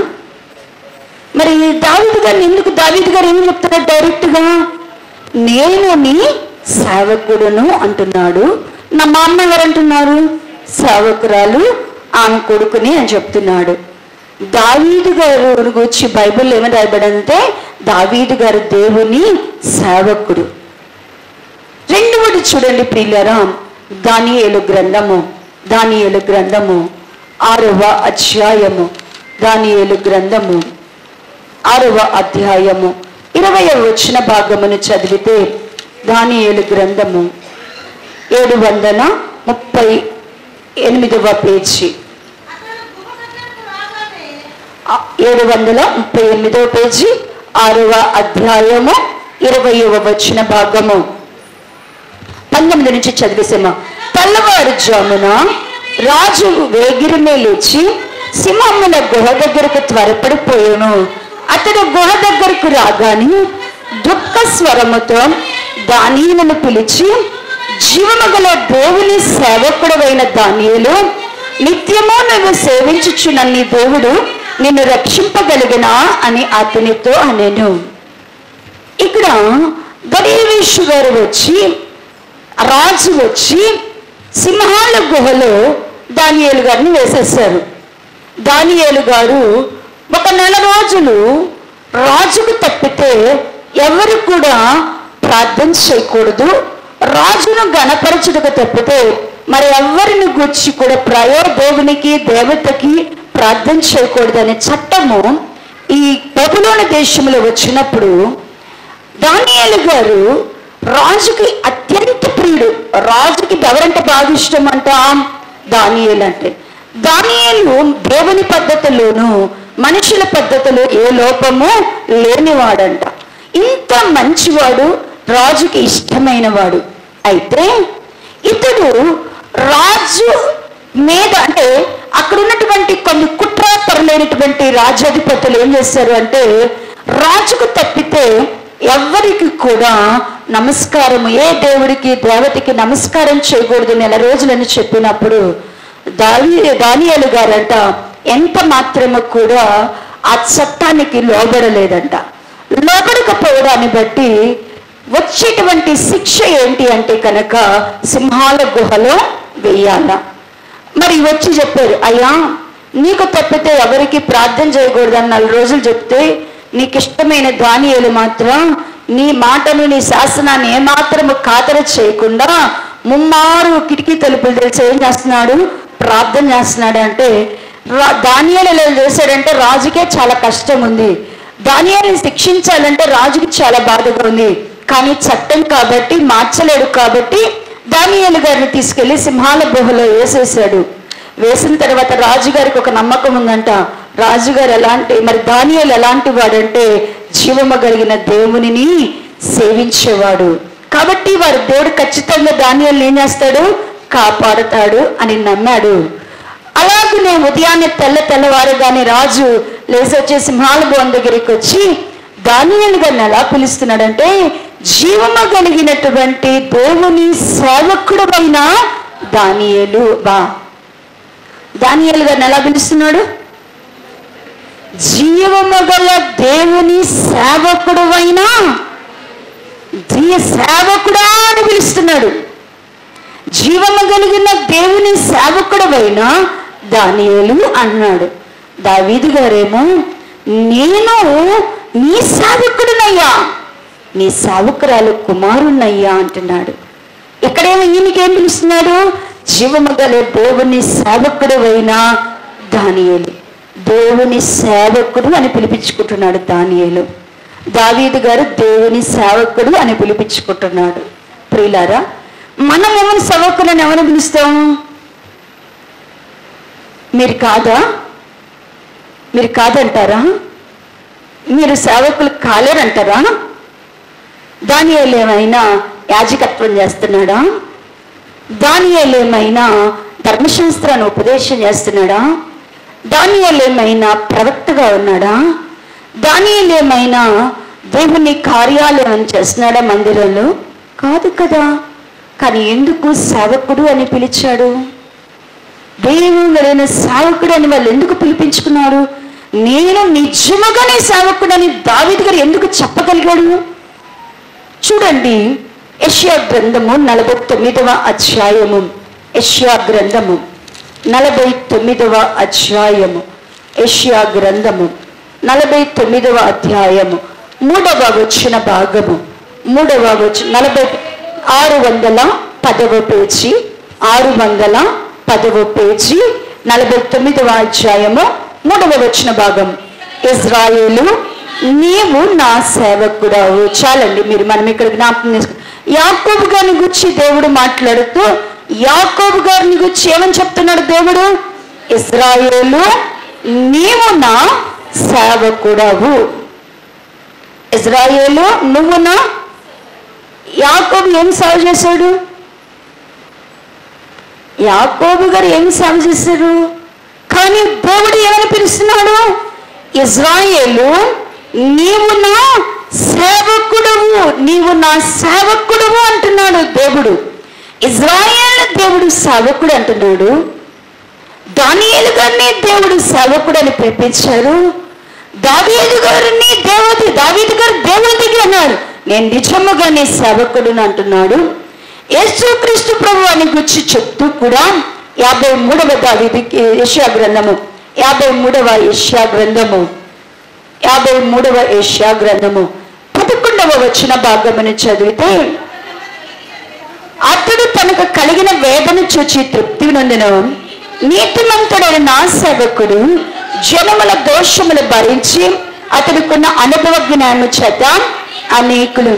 మరి దావీదు గారిని ఎందుకు దావీదు గారు ఏమి చెప్తున్నాడు డైరెక్ట్గా? నేను నీ సేవకుడును అంటున్నాడు. మా అమ్మ ఎవరు అంటున్నారు? సేవకురాలు, ఆమె కొడుకుని అని చెప్తున్నాడు. దావీదు గారు గురించి బైబిల్లో ఏమని రాయబడంటే దావీదు గారు దేవుని సేవకుడు. రెండవది చూడండి ప్రియులారా, దానియేలు గ్రంథము, దానియేలు గ్రంథము 6వ అధ్యాయము, దానియేలు గ్రంథము 6వ అధ్యాయము 20వ వచన భాగమును చదివితే, దానియేలు గ్రంథము 738వ పేజీ, 738వ పేజీ 6వ అధ్యాయము 20వ వచన భాగము. 19 నుంచి చదివేసామా. తెల్లవారుజామున రాజు వేగిరమే లేచి సింహముల గుహ దగ్గరకు త్వరపడిపోయాను. అతడు గుహ దగ్గరకు రాగానే దుఃఖ స్వరముతో దానియేలును పిలిచి, జీవము గల దేవుని సేవకుడైన దానియేలు, నిత్యము నువ్వు సేవించుచున్న నీ దేవుడు నిన్ను రక్షింపగలిగినా అని అతనితో అనెను. ఇక్కడ దర్యావేషు గారు రాజు వచ్చి సింహాల గుహలో దానియేలు గారిని వేసేశారు. దానియేలు గారు 1 నెల రోజులు రాజుకు తప్పితే ఎవరు కూడా ప్రార్థన చేయకూడదు, రాజును గణపరచుటకు తప్పితే మరి ఎవరిని గురించి కూడా దేవునికి దేవతకి ప్రార్థన చేయకూడదు అనే చట్టము ఈ బబులోను దేశంలో వచ్చినప్పుడు దానియేలు గారు రాజుకి అత్యంత ప్రియుడు. రాజుకి ఎవరంటే బాగా ఇష్టం అంట? దానియేలు అంటే. దానియేలు దేవుని పద్ధతిలోను మనుషుల పద్ధతిలో ఏ లోపము లేనివాడంట. ఇంత మంచివాడు, రాజుకి ఇష్టమైన వాడు. అయితే ఇతడు రాజు మీద అంటే అక్కడ ఉన్నటువంటి కొన్ని కుట్రపరులైనటువంటి రాజ్యాధిపతులు ఏం చేశారు అంటే, రాజుకు తప్పితే ఎవరికి కూడా నమస్కారము, ఏ దేవుడికి దేవతకి నమస్కారం చేయకూడదు 1 నెల రోజులని చెప్పినప్పుడు దానియేలు గారంట ఎంత మాత్రము కూడా ఆ చట్టానికి లోబడలేదంట. లోబడకపోవడాన్ని బట్టి వచ్చేటువంటి శిక్ష ఏంటి అంటే కనుక సింహాల గుహలో వెయ్యాల. మరి వచ్చి చెప్పారు, అయ్యా నీకు తప్పితే ఎవరికి ప్రార్థన చేయకూడదని 4 రోజులు చెప్తే నీకు ఇష్టమైన దానియేలు మాత్రం నీ మాటను నీ శాసనాన్ని ఏమాత్రము ఖాతరు చేయకుండా ముమ్మారు కిటికీ తలుపులు తెలిసి ఏం చేస్తున్నాడు? ప్రార్థన చేస్తున్నాడు. అంటే దానియేలు ఎలా చేశాడంటే రాజుకే చాలా కష్టం ఉంది. దానియేలుని శిక్షించాలంటే రాజుకి చాలా బాధగా ఉంది. కానీ చట్టం కాబట్టి మార్చలేడు. కాబట్టి దానియేలు గారిని తీసుకెళ్లి సింహాల గుహలో వేసేసాడు. వేసిన తర్వాత రాజుగారికి ఒక నమ్మకం ఉందంట. రాజుగారు మరి దానియేలు ఎలాంటి వాడంటే జీవము కలిగిన దేవునిని సేవించేవాడు. కాబట్టి వారు దేవుడు ఖచ్చితంగా దానియేలుని ఏం చేస్తాడు? కాపాడుతాడు అని నమ్మాడు. అలాగనే ఉదయాన్నే తెల్లవారుగానే రాజు లేసొచ్చి సింహాల గుహ దగ్గరికి వచ్చి దానియేలు గారిని ఎలా పిలుస్తున్నాడంటే, జీవము కలిగినటువంటి దేవుని సేవకుడైన దానియేలు దానియేలు గారిని ఎలా పిలుస్తున్నాడు? జీవము గల దేవుని సేవకుడైన సేవకుడా అని పిలుస్తున్నాడు. జీవము కలిగిన దేవుని సేవకుడైన దానియేలు అన్నాడు. దావీదు గారేమో నేను నీ సేవకుడునయ్యా, నీ సేవకురాలు కుమారుణ్ణయ్యా అంటున్నాడు. ఇక్కడేమో ఈయనకేం పిలుస్తున్నాడు? జీవము గల దేవుని సేవకుడైన దానియేలు, దేవుని సేవకుడు అని పిలిపించుకుంటున్నాడు దానియేలు. దావీదు గారు దేవుని సేవకుడు అని పిలిపించుకుంటున్నాడు. ప్రియులారా, మనం ఎవరి సేవకులను ఎవరు పిలుస్తాం? మీరు కాదంటారా? మీరు సేవకులు కాలేరంటారా? దానియేలు ఏమైనా యాజకత్వం చేస్తున్నాడా? దానియేలు ఏమైనా ధర్మశాస్త్రాన్ని ఉపదేశం చేస్తున్నాడా? దానియేలు ఏమైనా ప్రవక్తగా ఉన్నాడా? దానియేలు ఏమైనా దేవుని కార్యాలు ఏమైనా చేస్తున్నాడా మందిరంలో? కాదు కదా. కానీ ఎందుకు సేవకుడు అని పిలిచాడు? దేవుని సేవకుడు అని వాళ్ళు ఎందుకు పిలిపించుకున్నారు? నేను నిజముగానే సేవకుడని దావీదు గారు ఎందుకు చెప్పగలిగాడు? చూడండి, యెషయా గ్రంథము 49వ అధ్యాయము. యెషయా గ్రంథము 49వ అధ్యాయము. యెషయా గ్రంథము 49వ అధ్యాయము 3వ వచన భాగము. 3వ వచనం 610వ పేజీ. 610వ పేజీ 49వ అధ్యాయము 3వ వచన భాగం. ఇజ్రాయేలు, నీవు నా సేవకుడవు. చాలండి, మనం ఇక్కడ జ్ఞాపకం చేసుకో. యాకోబు గారిని గురించి దేవుడు మాట్లాడుతూ యాకోబు గారిని గురించి ఏమని చెప్తున్నాడు దేవుడు? ఇజ్రాయేలు, నీవు నా సేవకుడవు. ఇజ్రాయేలు నువ్వు నా. యాకోబు ఏం సేవ చేశాడు? యాకోబు గారు ఏం సేవ చేశారు? కానీ దేవుడు ఏమని పిలుస్తున్నాడు? ఇజ్రాయేలు నీవు నా సేవకుడువు, నీవు నా సేవకుడువు అంటున్నాడు దేవుడు. ఇజ్రాయేలు దేవుడు సేవకుడు అంటున్నాడు. దానియేలు గారిని దేవుడు సేవకుడు అని పిలిపించారు. దావీదు గారిని దావీదు గారు దేవుడికి అన్నాడు, నేను నిజముగా నీ సేవకుడుని అంటున్నాడు. యేసుక్రీస్తు ప్రభువాని గురించి చెప్తూ కూడా 53వ యెషయా గ్రంథము 53వ యెషయా గ్రంథము 11వ వచన భాగమును చదివితే, అతడు తనకు కలిగిన వేదన చూచి తృప్తి నొందెను. నీతిమంతుడైన నా సేవకుడు జనముల దోషములు భరించి అతడుకున్న అనుభవ జ్ఞానము చేత అనేకులు.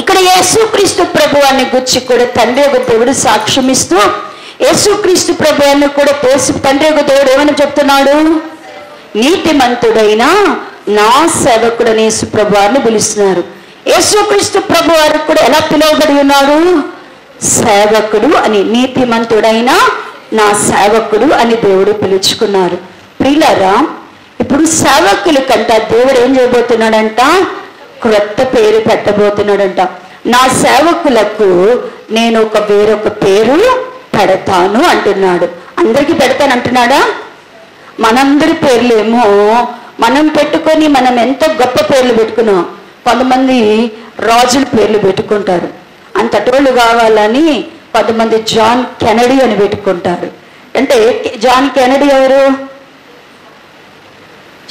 ఇక్కడ యేసుక్రీస్తు ప్రభువాన్ని గురించి కూడా తండ్రి ఒక దేవుడు సాక్ష్యం ఇస్తూ, యేసుక్రీస్తు ప్రభువాన్ని కూడా తండ్రి ఒక దేవుడు ఏమని చెప్తున్నాడు? నీతిమంతుడైన నా సేవకుడని యేసు ప్రభువారిని పిలుస్తున్నారు. యేసుక్రీస్తు ప్రభువారు కూడా ఎలా పిలువబడి ఉన్నాడు? సేవకుడు అని. నీతిమంతుడైన నా సేవకుడు అని దేవుడు పిలుచుకున్నారు. ప్రియులారా, ఇప్పుడు సేవకుల కంట దేవుడు ఏం చేయబోతున్నాడంట? క్రొత్త పేరు పెట్టబోతున్నాడంట. నా సేవకులకు నేను వేరొక పేరు పెడతాను అంటున్నాడు. అందరికీ పెడతాను అంటున్నాడా? మనందరి పేర్లేమో మనం పెట్టుకొని మనం ఎంతో గొప్ప పేర్లు పెట్టుకున్నాం. కొంతమంది రాజుల పేర్లు పెట్టుకుంటారు. అంతటోళ్ళు కావాలని కొంతమంది జాన్ కెనడీ అని పెట్టుకుంటారు. అంటే జాన్ కెనడీ ఎవరు?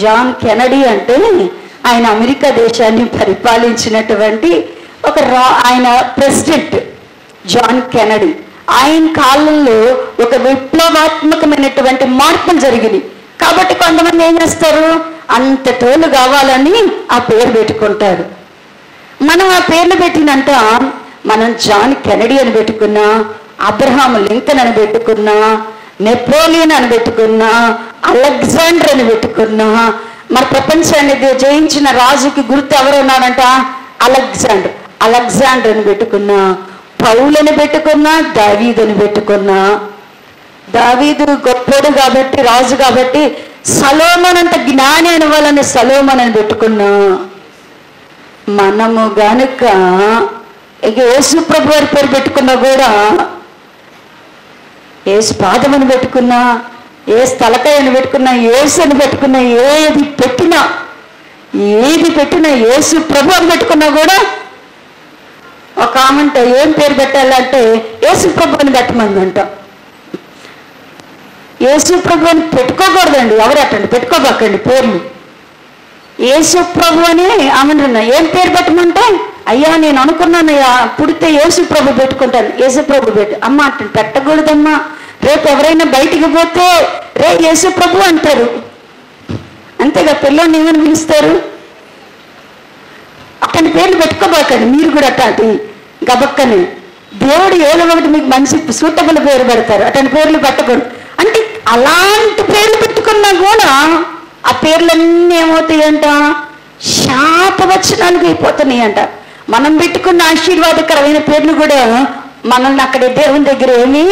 జాన్ కెనడీ అంటే ఆయన అమెరికా దేశాన్ని పరిపాలించినటువంటి ఆయన ప్రెసిడెంట్ జాన్ కెనడీ. ఆయన కాలంలో ఒక విప్లవాత్మకమైనటువంటి మార్పులు జరిగింది. కాబట్టి కొంతమంది ఏం చేస్తారు? అంత తోలు కావాలని ఆ పేరు పెట్టుకుంటారు. మనం ఆ పేర్లు పెట్టినంత మనం జాన్ కెనడీ అని పెట్టుకున్నా, అబ్రహాం లింకన్ అని పెట్టుకున్నా, నెపోలియన్ అని పెట్టుకున్నా, అలెగ్జాండర్ అని పెట్టుకున్నా, మన ప్రపంచాన్ని జయించిన రాజుకి గుర్తు ఎవరు ఉన్నాడంట? అలెగ్జాండర్ అని పెట్టుకున్నా, పౌలని పెట్టుకున్నా, దావీదుని పెట్టుకున్నా. దావీదు గొప్పోడు కాబట్టి, రాజు కాబట్టి సలోమన్ అంత జ్ఞాని అని వాళ్ళని సలోమన్ అని పెట్టుకున్నా. మనము గనుక యేసు ప్రభు వారి పేరు పెట్టుకున్నా కూడా, యేసు పాదమని పెట్టుకున్నా, ఏ స్థలకాయని పెట్టుకున్నా, యేసు అని పెట్టుకున్నా, ఏది పెట్టినా యేసు ప్రభు అని పెట్టుకున్నా కూడా ఒక ఆమంట ఏం పేరు పెట్టాలంటే యేసు ప్రభు అని పెట్టమందంట. యేసు ప్రభు అని పెట్టుకోకూడదండి. ఎవరటండి? పెట్టుకోబాకండి పేర్లు. యేసు ప్రభు అని ఆమెన్నా ఏం పేరు పెట్టమంటే, అయ్యా నేను అనుకున్నానయ్యా పుడితే యేసు ప్రభు పెట్టుకుంటాను. యేసు ప్రభు అమ్మ అంటే పెట్టకూడదమ్మా. రేపు ఎవరైనా బయటికి పోతే రే యేసు ప్రభు అంటారు. అంతేగా పిల్లల్ని ఏమని పిలుస్తారు? అతని పేర్లు పెట్టుకోబాకండి మీరు కూడా. అట్లాంటి గబక్కని దేవుడు ఏదో ఒకటి మీకు మంచి సూటబుల్ పేరు పెడతారు. అతని పేర్లు పెట్టకూడదు. అంటే అలాంటి పేర్లు పెట్టుకున్నా కూడా ఆ పేర్లన్నీ ఏమవుతాయంట? శాపవచనాలుగా అయిపోతున్నాయి అంట. మనం పెట్టుకున్న ఆశీర్వాదకరమైన పేర్లు కూడా మనల్ని అక్కడ దేవుని దగ్గర ఏమీ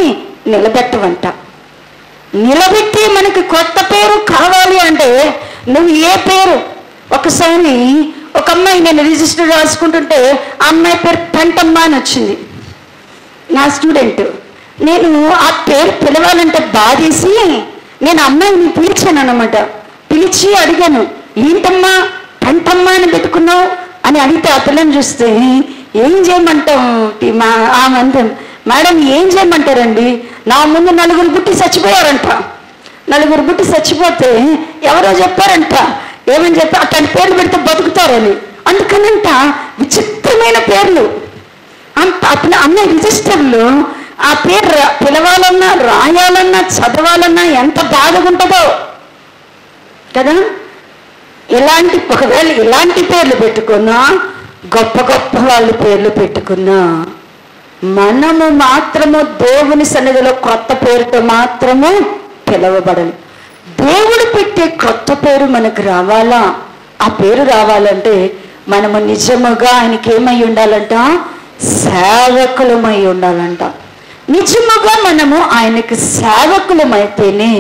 నిలబెట్టవంట. నిలబెట్టి మనకి కొత్త పేరు కావాలి అంటే నువ్వు ఏ పేరు? ఒకసారి ఒక అమ్మాయి నేను రిజిస్టర్ రాసుకుంటుంటే ఆ అమ్మాయి పేరు పెంటమ్మ అని వచ్చింది. నా స్టూడెంట్. నేను ఆ పేరు పిలవాలంటే బాధేసి నేను అమ్మాయిని పిలిచాను అన్నమాట. పిలిచి అడిగాను, ఏంటమ్మా పెంటమ్మ అని పెట్టుకున్నావు అని అడిగితే ఆ పిల్లని చూస్తే ఏం చేయమంటాం ఆమంతం, మేడం ఏం చేయమంటారండి, నా ముందు 4 పుట్టి చచ్చిపోయారంట. 4 పుట్టి చచ్చిపోతే ఎవరో చెప్పారంట, ఏమని చెప్పి అట్లాంటి పేర్లు పెడితే బతుకుతారని. అందుకనంట విచిత్రమైన పేర్లు అంత అమ్మాయి రిజిస్టర్లో ఆ పేరు పిలవాలన్నా, రాయాలన్నా, చదవాలన్నా ఎంత బాధగా ఉంటుందో కదా. ఒకవేళ ఇలాంటి పేర్లు పెట్టుకున్నా, గొప్ప గొప్ప వాళ్ళు పేర్లు పెట్టుకున్నా, మనము మాత్రము దేవుని సన్నిధిలో కొత్త పేరుతో మాత్రము పిలవబడను. దేవుడు పెట్టే కొత్త పేరు మనకు రావాలా? ఆ పేరు రావాలంటే మనము నిజముగా ఆయనకి ఏమై ఉండాలంట? సేవకులమై ఉండాలంట. నిజముగా మనము ఆయనకి సేవకులమైతేనే,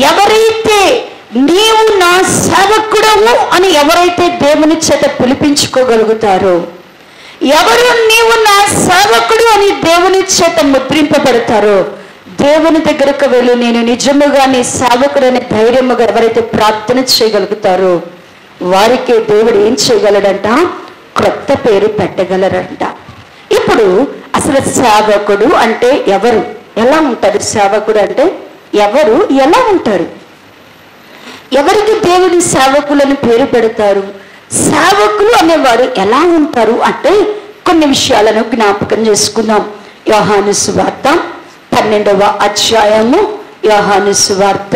ఎవరైతే నీవు నా సేవకుడవు అని ఎవరైతే దేవుని చేత పిలిపించుకోగలుగుతారో, ఎవరు నీవు నా సేవకుడు అని దేవుని చేత ముద్రింపబడతారో, దేవుని దగ్గరకు వెళ్ళి నేను నిజముగా నీ సేవకుడని ధైర్యముగా ఎవరైతే ప్రార్థన చేయగలుగుతారో వారికి దేవుడు ఏం చేయగలడంట? క్రొత్త పేరు పెట్టగలరంట. ఇప్పుడు అసలు సేవకుడు అంటే ఎవరు? ఎలా ఉంటారు? సేవకుడు అంటే ఎవరు? ఎలా ఉంటారు? ఎవరికి దేవుని సేవకులని పేరు పెడతారు? సేవకులు అనేవారు ఎలా ఉంటారు అంటే కొన్ని విషయాలను జ్ఞాపకం చేసుకుందాం. యోహాను సువార్త 12వ అధ్యాయము, యోహాను సువార్త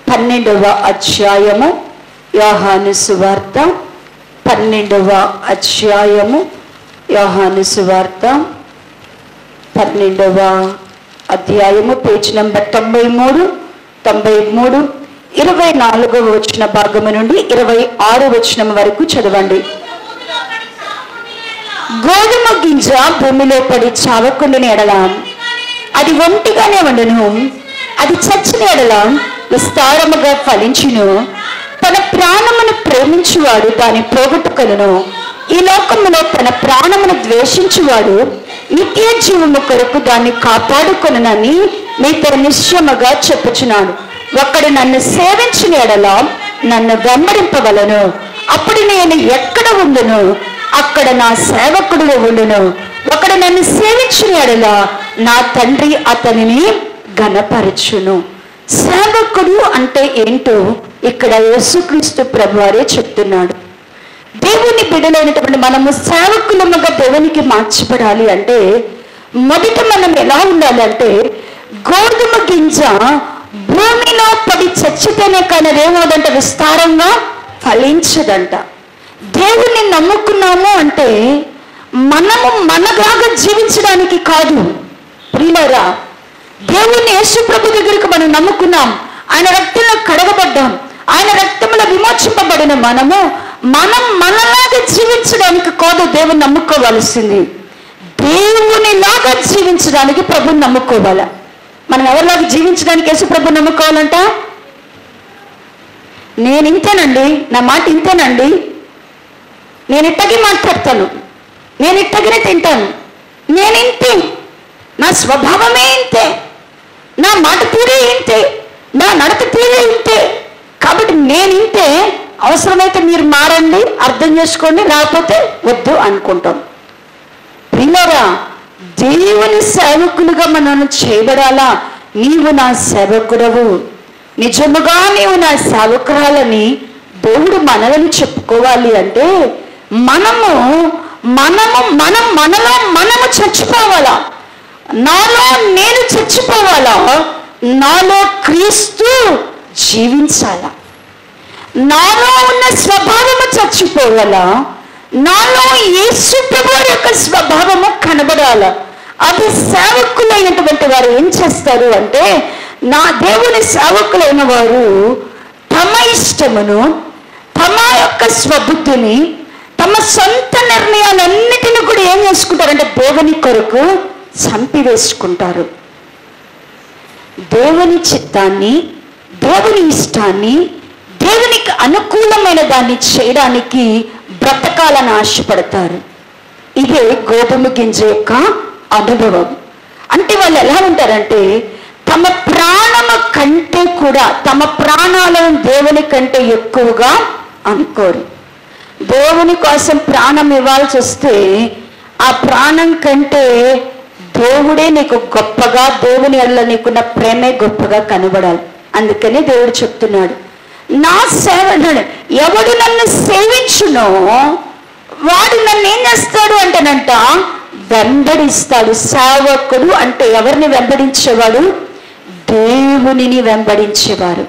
12వ అధ్యాయము, యోహాను సువార్త 12వ అధ్యాయము, యోహాను సువార్త 12వ అధ్యాయము, పేజ్ నెంబర్ 93, 24వ వచన భాగము నుండి 26వ వచనం వరకు చదవండి. గోధుమ గింజ భూమిలో పడి చావకుండిన ఎడల అది ఒంటిగానే ఉండును, అది చచ్చిన ఎడల విస్తారముగా ఫలించును. తన ప్రాణమును ప్రేమించువాడు దాన్ని పోగొట్టుకొనును. ఈ లోకములో తన ప్రాణమును ద్వేషించువాడు నిత్య జీవము కొరకు దాన్ని కాపాడుకొనునని మీతో నిశ్చయముగా చెప్పుచున్నాను. ఒకడు నన్ను సేవించిన ఎడల నన్ను వెంబడింపవలను. అప్పుడు నేను ఎక్కడ ఉండును అక్కడ నా సేవకుడు ఉండును. ఒకడు నన్ను సేవించిన ఎడల నా తండ్రి అతనిని ఘనపరచును. సేవకుడు అంటే ఏంటో ఇక్కడ యేసుక్రీస్తు ప్రభువారే చెప్తున్నాడు. దేవుని బిడ్డలైనటువంటి మనము సేవకులముగా దేవునికి మార్చబడాలి అంటే మొదట మనం ఎలా ఉండాలంటే, గోధుమ గింజ భూమిలో పడి చచ్చితేనే కానీ ఏమవుదంట? విస్తారంగా ఫలించదంట. దేవుణ్ణి నమ్ముకున్నాము అంటే మనము మనలాగా జీవించడానికి కాదు ప్రియులారా. దేవుణ్ణి యేసు ప్రభు దగ్గరికి మనం నమ్ముకున్నాం, ఆయన రక్తంలో కడగబడ్డాం, ఆయన రక్తంలో విమోచింపబడిన మనము మనలాగా జీవించడానికి కాదు దేవుని నమ్ముకోవాల్సింది. దేవునిలాగా జీవించడానికి ప్రభుని నమ్ముకోవాలా. మనం ఎవరిలాగా జీవించడానికి యేసు ప్రభు నమ్ముకోవాలంట? నేను ఇంతేనండి, నా మాట ఇంతేనండి, నేను ఇట్టగే మాట్లాడతాను, నేను ఇట్టగానే తింటాను, నేను ఇంతే, నా స్వభావమే ఇంతే, నా మాట తీరే ఇంతే, నా నడత తీరే ఇంతే, కాబట్టి నేను ఇంతే, అవసరమైతే మీరు మారండి, అర్థం చేసుకోండి, లేకపోతే వద్దు అనుకుంటాం. ప్రియులారా, దేవుని సేవకులుగా మనం చేయబడాలా. నీవు నా సేవకుడవు, నిజముగా నీవు నా సేవకురాలని దేవుడు మనల్ని చెప్పుకోవాలి అంటే మనము చచ్చిపోవాలా. నాలో నేను చచ్చిపోవాలా, నాలో క్రీస్తు జీవించాలా. నాలో ఉన్న స్వభావము చచ్చిపోవాలా, నాలో యేసు ప్రభువు యొక్క స్వభావము కనబడాలా. అది సేవకులైనటువంటి వారు ఏం చేస్తారు అంటే, నా దేవుని సేవకులైన వారు తమ ఇష్టమును, తమ యొక్క స్వబుద్ధిని, తమ సొంత నిర్ణయాలన్నిటిని కూడా ఏం చేసుకుంటారంటే దేవుని కొరకు చంపివేసుకుంటారు. దేవుని చిత్తాన్ని, దేవుని ఇష్టాన్ని, దేవునికి అనుకూలమైన దాన్ని చేయడానికి బ్రతకాలని ఆశపడతారు. ఇదే గోధుమ గింజ యొక్క అనుభవం. అంటే వాళ్ళు ఎలా ఉంటారంటే, తమ ప్రాణము కంటే కూడా తమ ప్రాణాలను దేవుని కంటే ఎక్కువగా అనుకోరు. దేవుని కోసం ప్రాణం ఇవ్వాల్సి వస్తే ఆ ప్రాణం కంటే దేవుడే నీకు గొప్పగా, దేవుని వల్ల నీకున్న ప్రేమే గొప్పగా కనబడాలి. అందుకని దేవుడు చెప్తున్నాడు, నా సేవకుడు ఎవడు నన్ను సేవించునో వాడు నన్ను ఏం చేస్తాడు అంటేనంట, వెంబడిస్తాడు. సేవకుడు అంటే ఎవరిని వెంబడించేవాడు? దేవునిని వెంబడించేవారు,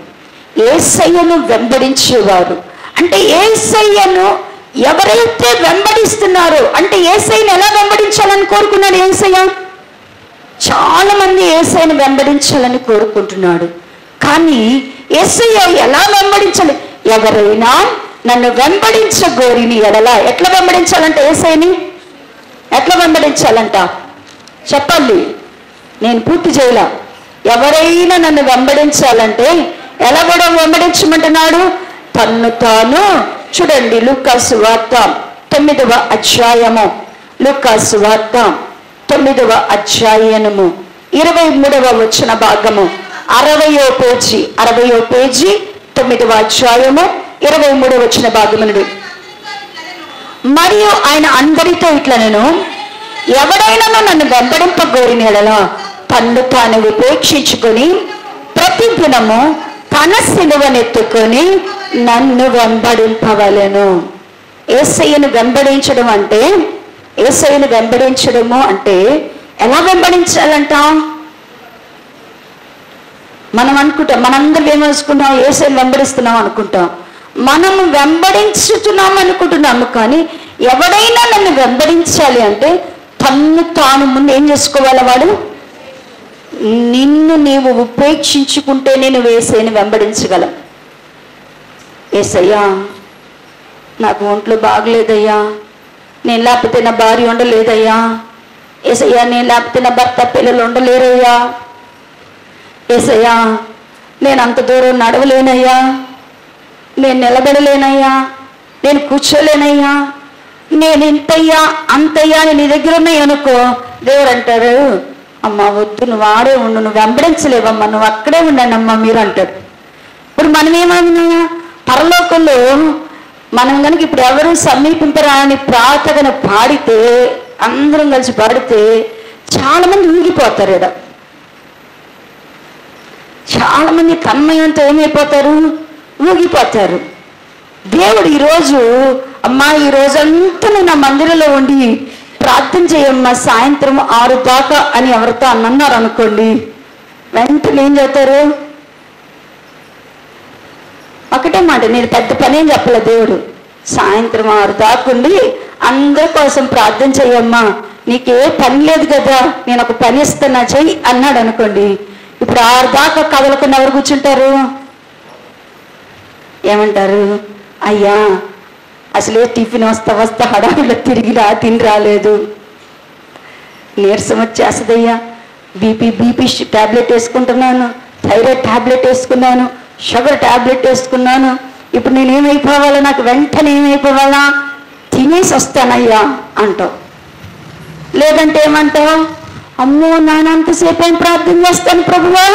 యేసయ్యను వెంబడించేవారు. అంటే యేసయ్యను ఎవరైతే వెంబడిస్తున్నారో, అంటే యేసయ్యను ఎలా వెంబడించాలని కోరుకున్నాడు యేసయ్య? చాలా మంది యేసయ్యను వెంబడించాలని కోరుకుంటున్నాడు. కానీ యేసయ్య ఎలా వెంబడించాలి? ఎవరైనా నన్ను వెంబడించగోరిని ఎడల. ఎట్లా వెంబడించాలంట యేసయ్యని? ఎట్లా వెంబడించాలంట చెప్పాలి. నేను పూర్తి చేయాల. ఎవరైనా నన్ను వెంబడించాలంటే ఎలా కూడా వెంబడించమంటున్నాడు? తన్ను తాను. చూడండి లూకాసు వార్త 9వ అధ్యాయము, లూకాసు వార్త 9వ అధ్యాయము 23వ వచన భాగము, 60వ పేజీ 9వ అధ్యాయము 23వ వచన భాగము నుండి. మరియు ఆయన అందరితో ఇట్లా, నేను ఎవడైనా నన్ను వెంబడింపగోరిన యెడల తన్ను తాను ఉపేక్షించుకొని ప్రతి దినము తన సిలువనెత్తుకొని నన్ను వెంబడింపవలెను. యేసయ్యను వెంబడించడం అంటే, యేసయ్యను వెంబడించడము అంటే ఎలా వెంబడించాలంట? మనం అనుకుంటాం, మనందరం ఏమనుకుంటాం? యేసయ్యను వెంబడిస్తున్నాం అనుకుంటాం. మనము వెంబడించుతున్నాం అనుకుంటున్నాము. కానీ ఎవడైనా నన్ను వెంబడించాలి అంటే తన్ను తాను ముందు ఏం చేసుకోవాలి? వాడు నిన్ను నీవు ఉపేక్షించుకుంటే నేను యేసయ్యను వెంబడించగలం. యేసయ్యా నాకు ఒంట్లో బాగలేదయ్యా, నేను లేకపోతే నా భార్య ఉండలేదయ్యా. యేసయ్యా నేను లేకపోతే నా భర్త పిల్లలు ఉండలేరయ్యా. యేసయ్యా నేను అంత దూరం నడవలేనయ్యా, నేను నిలబడలేనయ్యా, నేను కూర్చోలేనయ్యా, నేను ఇంతయ్యా అంతయ్యా అని నీ దగ్గర ఉన్నాయి అనుకో, దేవుడు అంటారు, అమ్మ వద్దు, నువ్వు ఆడే ఉండు, నువ్వు వెంబడించలేవమ్మా, నువ్వు అక్కడే ఉండండి అమ్మ మీరు అంటాడు. ఇప్పుడు మనం ఏమన్నా పరలోకంలో మనం కనుక ఇప్పుడు ఎవరు సమీపింపరా అని ప్రార్థన పాడితే, అందరం కలిసి పాడితే చాలా మంది ఊగిపోతారు. ఇక్కడ చాలా మంది తన్మయంతో ఏమైపోతారు? ఊగిపోతారు. దేవుడు ఈరోజు, అమ్మా ఈ రోజంతా నువ్వు నా మందిరంలో ఉండి ప్రార్థన చేయమ్మా సాయంత్రం 6 దాకా అని ఎవరితో అన్నారు అనుకోండి, వెంటనే ఏం చేస్తారు? ఒకటే మాట, నేను పెద్ద పని ఏం చెప్పలే. దేవుడు సాయంత్రం 6 దాకా ఉండి అందరి కోసం ప్రార్థన చెయ్యమ్మా, నీకే పని లేదు కదా, నేను ఒక పని ఇస్తున్నా చెయ్యి అన్నాడు అనుకోండి. ఇప్పుడు 6 దాకా కదలకుండా ఎవరు కూర్చుంటారు? ఏమంటారు? అయ్యా అసలే టిఫిన్ వస్తా హడావిలో తిరిగి తిని రాలేదు, నీరసం వచ్చేస్తుందయ్యా, బీపీ ట్యాబ్లెట్ వేసుకుంటున్నాను, థైరాయిడ్ ట్యాబ్లెట్ వేసుకున్నాను, షుగర్ ట్యాబ్లెట్ వేసుకున్నాను, ఇప్పుడు నేను ఏమైపోవాలా, నాకు వెంటనే ఏమైపోవాలా, తినేసి వస్తానయ్యా అంటావు. లేదంటే ఏమంటావు? అమ్మో నానంతసేపు ఏం ప్రార్థన చేస్తాను ప్రభువా,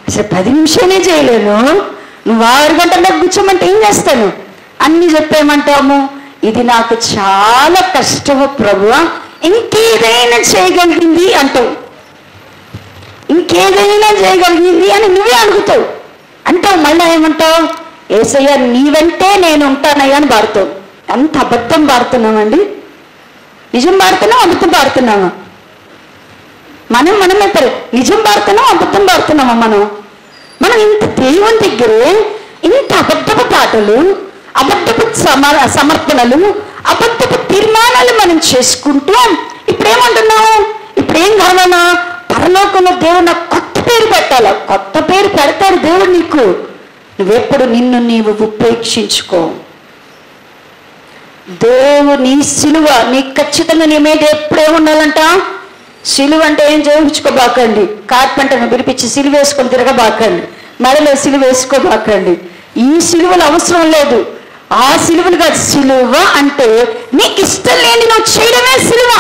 అసలు 10 నిమిషాలే చేయలేను, నువ్వు 6 గంటలకు కూర్చోమంటే ఏం చేస్తాను అన్ని చెప్పేమంటాము. ఇది నాకు చాలా కష్టము ప్రభువా, ఇంకేదైనా చేయగలిగింది అంటావు, ఇంకేదైనా చేయగలిగింది అని నువ్వే అడుగుతావు. అంటావు మళ్ళీ ఏమంటావు? యేసయ్య నీ వెంటే నేను ఉంటానయ్యా అని పాడుతావు. ఎంత అబద్ధం పాడుతున్నామండి. నిజం పాడుతున్నాం, అబద్ధం పాడుతున్నామా? మనమే నిజం పాడుతున్నాం, అబద్ధం పాడుతున్నామా? మనం ఇంత దేవుని దగ్గరే ఇంత అబద్ధపు పాటలు, అబద్ధపు సమర్పణలు, అబద్ధపు తీర్మానాలు మనం చేసుకుంటూ ఇప్పుడేమంటున్నావు? ఇప్పుడేం కావాలా? పరలోకంలో దేవుడు నాకు కొత్త పేరు పెట్టాలా? కొత్త పేరు పెడతాడు దేవుడు నీకు. నువ్వెప్పుడు నిన్ను నీవు ఉపేక్షించుకో. దేవుని సిలువ నీకు ఖచ్చితంగా నీ మీద ఎప్పుడే ఉండాలంట. సిలువ అంటే ఏం చేయించుకోబాకండి, కార్పెంటర్ను పిలిపించి సిలువ వేసుకొని తిరగబాకండి, మెడలో సిలువ వేసుకోబాకండి. ఈ సిలువలు అవసరం లేదు, ఆ సిలువలు కాదు. సిలువ అంటే నీకు ఇష్టం లేని నువ్వు చేయడమే సిలువ.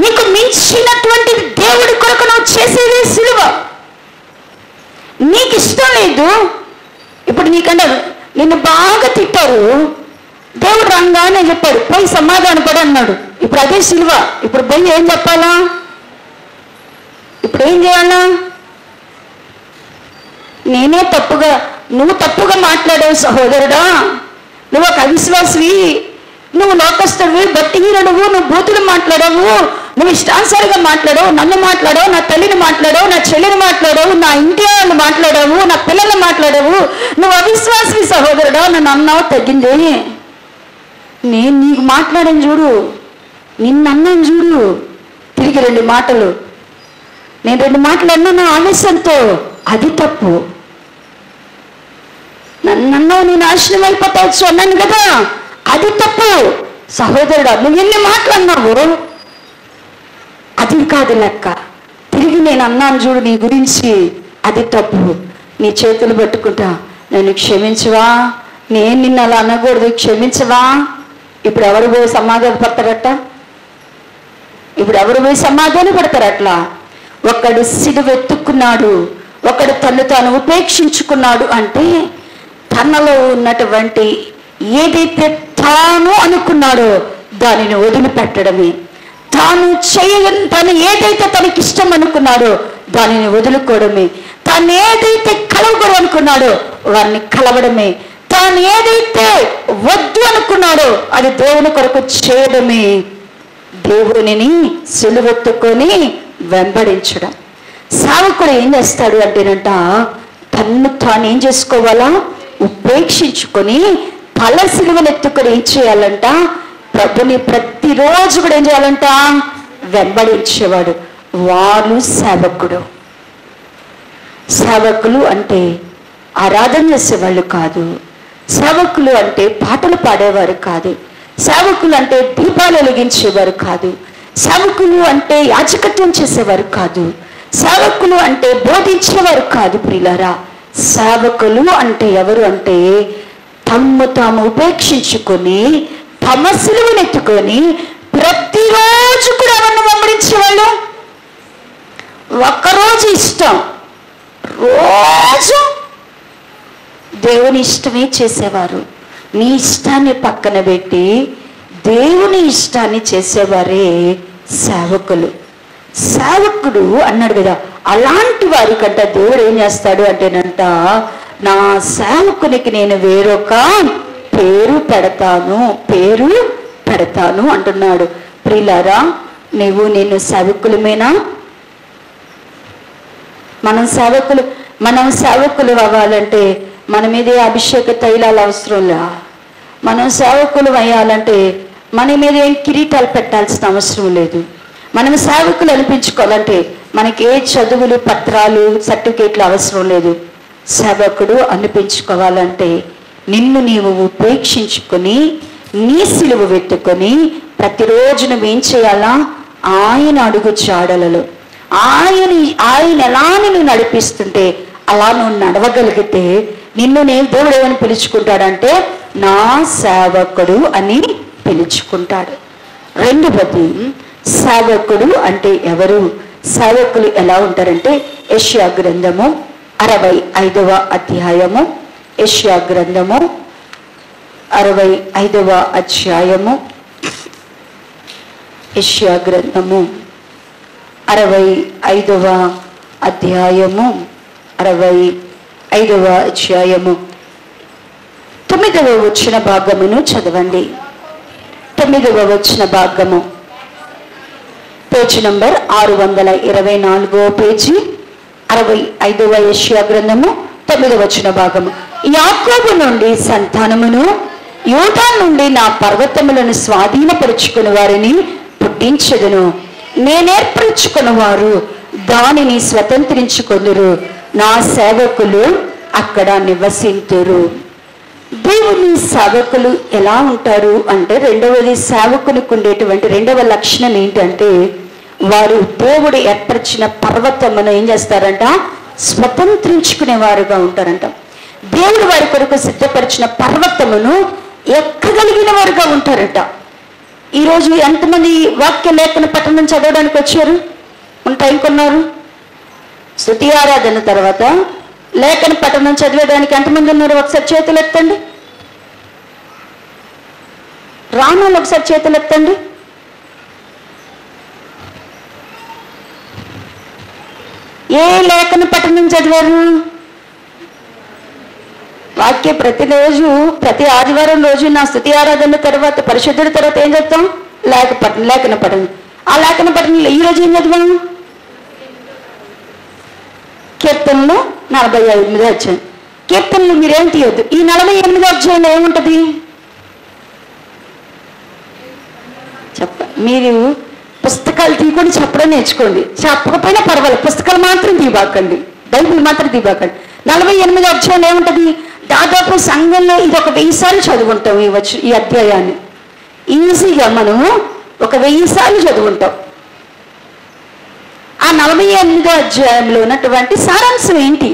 నీకు మించినటువంటి దేవుడి కొరకు నువ్వు చేసేదే సిలువ. నీకు ఇష్టం లేదు, ఇప్పుడు నీకంటే నిన్ను బాగా తిట్టారు, దేవుడు రంగానే చెప్పాడు పోయి సమాధానం పడు అన్నాడు. ఇప్పుడు అదే సిలువ. ఇప్పుడు పోయి ఏం చెప్పాలా? ఇప్పుడు ఏం చేయాలా? నేనే తప్పుగా, నువ్వు తప్పుగా మాట్లాడావు సహోదరుడా, నువ్వు ఒక అవిశ్వాసివి, నువ్వు లోకస్తుడివి, భక్తిహీనుడువు, నువ్వు బూతులు మాట్లాడావు, నువ్వు ఇష్టానుసారిగా మాట్లాడావు, నన్ను మాట్లాడావు, నా తల్లిని మాట్లాడావు, నా చెల్లిని మాట్లాడావు, నా ఇంటి వాళ్ళు మాట్లాడావు, నా పిల్లలు మాట్లాడావు, నువ్వు అవిశ్వాసివి సహోదరుడా, నన్ను అన్నావు, తగ్గింది. నేను నీకు మాట్లాడాను చూడు, నిన్నన్నాను చూడు, తిరిగి 2 మాటలు, నేను 2 మాటలు అన్నా నా ఆవేశంతో, అది తప్పు. నా నన్ను నీ నాశనం అయిపోతావచ్చు అన్నాను కదా, అది తప్పు. సహోదరుడు, నువ్వు ఎన్ని మాటలు అన్నావు, అది కాదు లెక్క. తిరిగి నేను అన్నాను చూడు నీ గురించి, అది తప్పు. నీ చేతులు పట్టుకుంటా, నన్ను క్షమించవా, నేను నిన్ను అలా అనకూడదు, క్షమించవా. ఇప్పుడు ఎవరు పోయి సమాధాన పడతారట? ఇప్పుడు ఎవరు పోయి సమాధాన పడతారట్లా? ఒకడు సిలువెత్తుకున్నాడు, ఒకడు తను తాను ఉపేక్షించుకున్నాడు అంటే తనలో ఉన్నటువంటి ఏదైతే తాను అనుకున్నాడో దానిని వదిలిపెట్టడమే. తను ఏదైతే తనకి ఇష్టం అనుకున్నాడో దానిని వదులుకోవడమే. తాను ఏదైతే కలవకూడదు అనుకున్నాడో వారిని కలవడమే. తాను ఏదైతే వద్దు అనుకున్నాడో అది దేవుని కొరకు చేయడమే. దేవునిని సిలువెత్తుకొని వెంబడించడం. సేవకుడు ఏం చేస్తాడు అంటేనంట, తన్ను తాను ఏం చేసుకోవాలా, ఉపేక్షించుకొని తల సిలువనెత్తుకొని ఏం చేయాలంట, ప్రభుని ప్రతిరోజు కూడా ఏం చేయాలంట, వెంబడించేవాడు. వారు సేవకుడు. సేవకులు అంటే ఆరాధన చేసేవాళ్ళు కాదు. సేవకులు అంటే పాటలు పాడేవారు కాదు. సేవకులు అంటే దీపాలు వెలిగించేవారు కాదు. సేవకులు అంటే యాజకత్వం చేసేవారు కాదు. సేవకులు అంటే బోధించేవారు కాదు. ప్రియులారా, సేవకులు అంటే ఎవరు అంటే తమ్ము తాము ఉపేక్షించుకొని తమ సిలువనెత్తుకొని ప్రతిరోజు కూడా ఎవరిని వెంబడించేవాళ్ళు. ఒక్కరోజు ఇష్టం, రోజు దేవుని ఇష్టమే చేసేవారు. నీ ఇష్టాన్ని పక్కన పెట్టి దేవుని ఇష్టాన్ని చేసేవారే సేవకులు. సేవకుడు అన్నాడు కదా, అలాంటి వారికంట దేవుడు ఏం చేస్తాడు అంటేనంట, నా సేవకునికి నేను వేరొక పేరు పెడతాను అంటున్నాడు. ప్రియులారా, నేను సేవకులమేనా? మనం సేవకులు అవ్వాలంటే మన మీదే అభిషేక తైలాలు అవసరంలా. మనం సేవకులు అయ్యాలంటే మన మీద ఏం కిరీటాలు పెట్టాల్సిన అవసరం లేదు. మనం సేవకులు అనిపించుకోవాలంటే మనకి ఏ చదువులు, పత్రాలు, సర్టిఫికేట్లు అవసరం లేదు. సేవకుడు అనిపించుకోవాలంటే నిన్ను నీవు ఉపేక్షించుకొని నీ సిలువ పెట్టుకొని ప్రతిరోజు నువ్వేం చేయాలా, ఆయన అడుగు చాడలలో ఆయన ఎలా నిన్ను నడిపిస్తుంటే అలా నువ్వు నడవగలిగితే నిన్ను నేను దేవుడు ఏమని పిలుచుకుంటాడంటే నా సేవకుడు అని పిలుచుకుంటాడు. రెండవది, సేవకుడు అంటే ఎవరు? సేవకులు ఎలా ఉంటారంటే యెషయా గ్రంథము 65వ అధ్యాయము, యెషయా గ్రంథము 65వ అధ్యాయము, యెషయా గ్రంథము 65వ అధ్యాయము 65వ అధ్యాయము 9వ వచన భాగమును చదవండి. 9వ వచన భాగము, పేజీ నంబర్ 624 పేజీ, 65వ యెషయా గ్రంథము 9వ వచన భాగము. యాకోబు నుండి సంతానమును, యూదా నుండి నా పర్వతములను స్వాధీనపరుచుకుని వారిని పుట్టించెదను. నేనేర్పరచుకున్న వారు దానిని స్వతంత్రించుకొందురు. నా సేవకులు అక్కడ నివసింతురు. దేవుని సేవకులు ఎలా ఉంటారు అంటే, రెండవది సేవకునికి ఉండేటువంటి రెండవ లక్షణం ఏంటంటే, వారు దేవుడు ఏర్పరిచిన పర్వతమును ఏం చేస్తారంట, స్వతంత్రించుకునే వారుగా ఉంటారంట. దేవుడు వారి కొరకు సిద్ధపరిచిన పర్వతమును ఎక్కగలిగిన వారుగా ఉంటారంట. ఈరోజు ఎంతమంది వాక్య లేఖన పట్టణం చదవడానికి వచ్చారు? టైం కొన్నారు. స్తుతి ఆరాధన తర్వాత లేఖన పట్టణం చదివేదానికి ఎంతమంది ఉన్నారు? ఒకసారి చేతులు ఎత్తండి. రాణాలు ఒకసారి చేతులు ఎత్తండి. ఏ లేఖన పట్టణం చదివారు? వాక్య ప్రతిరోజు, ప్రతి ఆదివారం రోజు నా స్తుతి ఆరాధన తర్వాత పరిశుద్ధుడి తర్వాత ఏం చేస్తాం? లేఖన పట్టణం. ఆ లేఖన పట్టణంలో ఈరోజు ఏం చదివాం? కీర్తనలు 48వ అధ్యాయం. కీర్తనలు మీరేం తీయొద్దు. ఈ 48వ అధ్యాయంలో ఏముంటది మీరు పుస్తకాలు తీయకుండా చెప్పడం నేర్చుకోండి. చెప్పకపోయినా పర్వాలేదు, పుస్తకాలు మాత్రం తీయబాకండి, బైబిల్ మాత్రం తీయబాకండి. 48వ అధ్యాయంలో ఏముంటది? దాదాపు సంఘంలో ఇది ఒక 1000 సార్లు చదువుకుంటాం ఈ అధ్యాయాన్ని. ఈజీగా మనము ఒక 1000 సార్లు చదువుకుంటాం. ఆ 48వ అధ్యాయంలో ఉన్నటువంటి సారాంశం ఏంటి?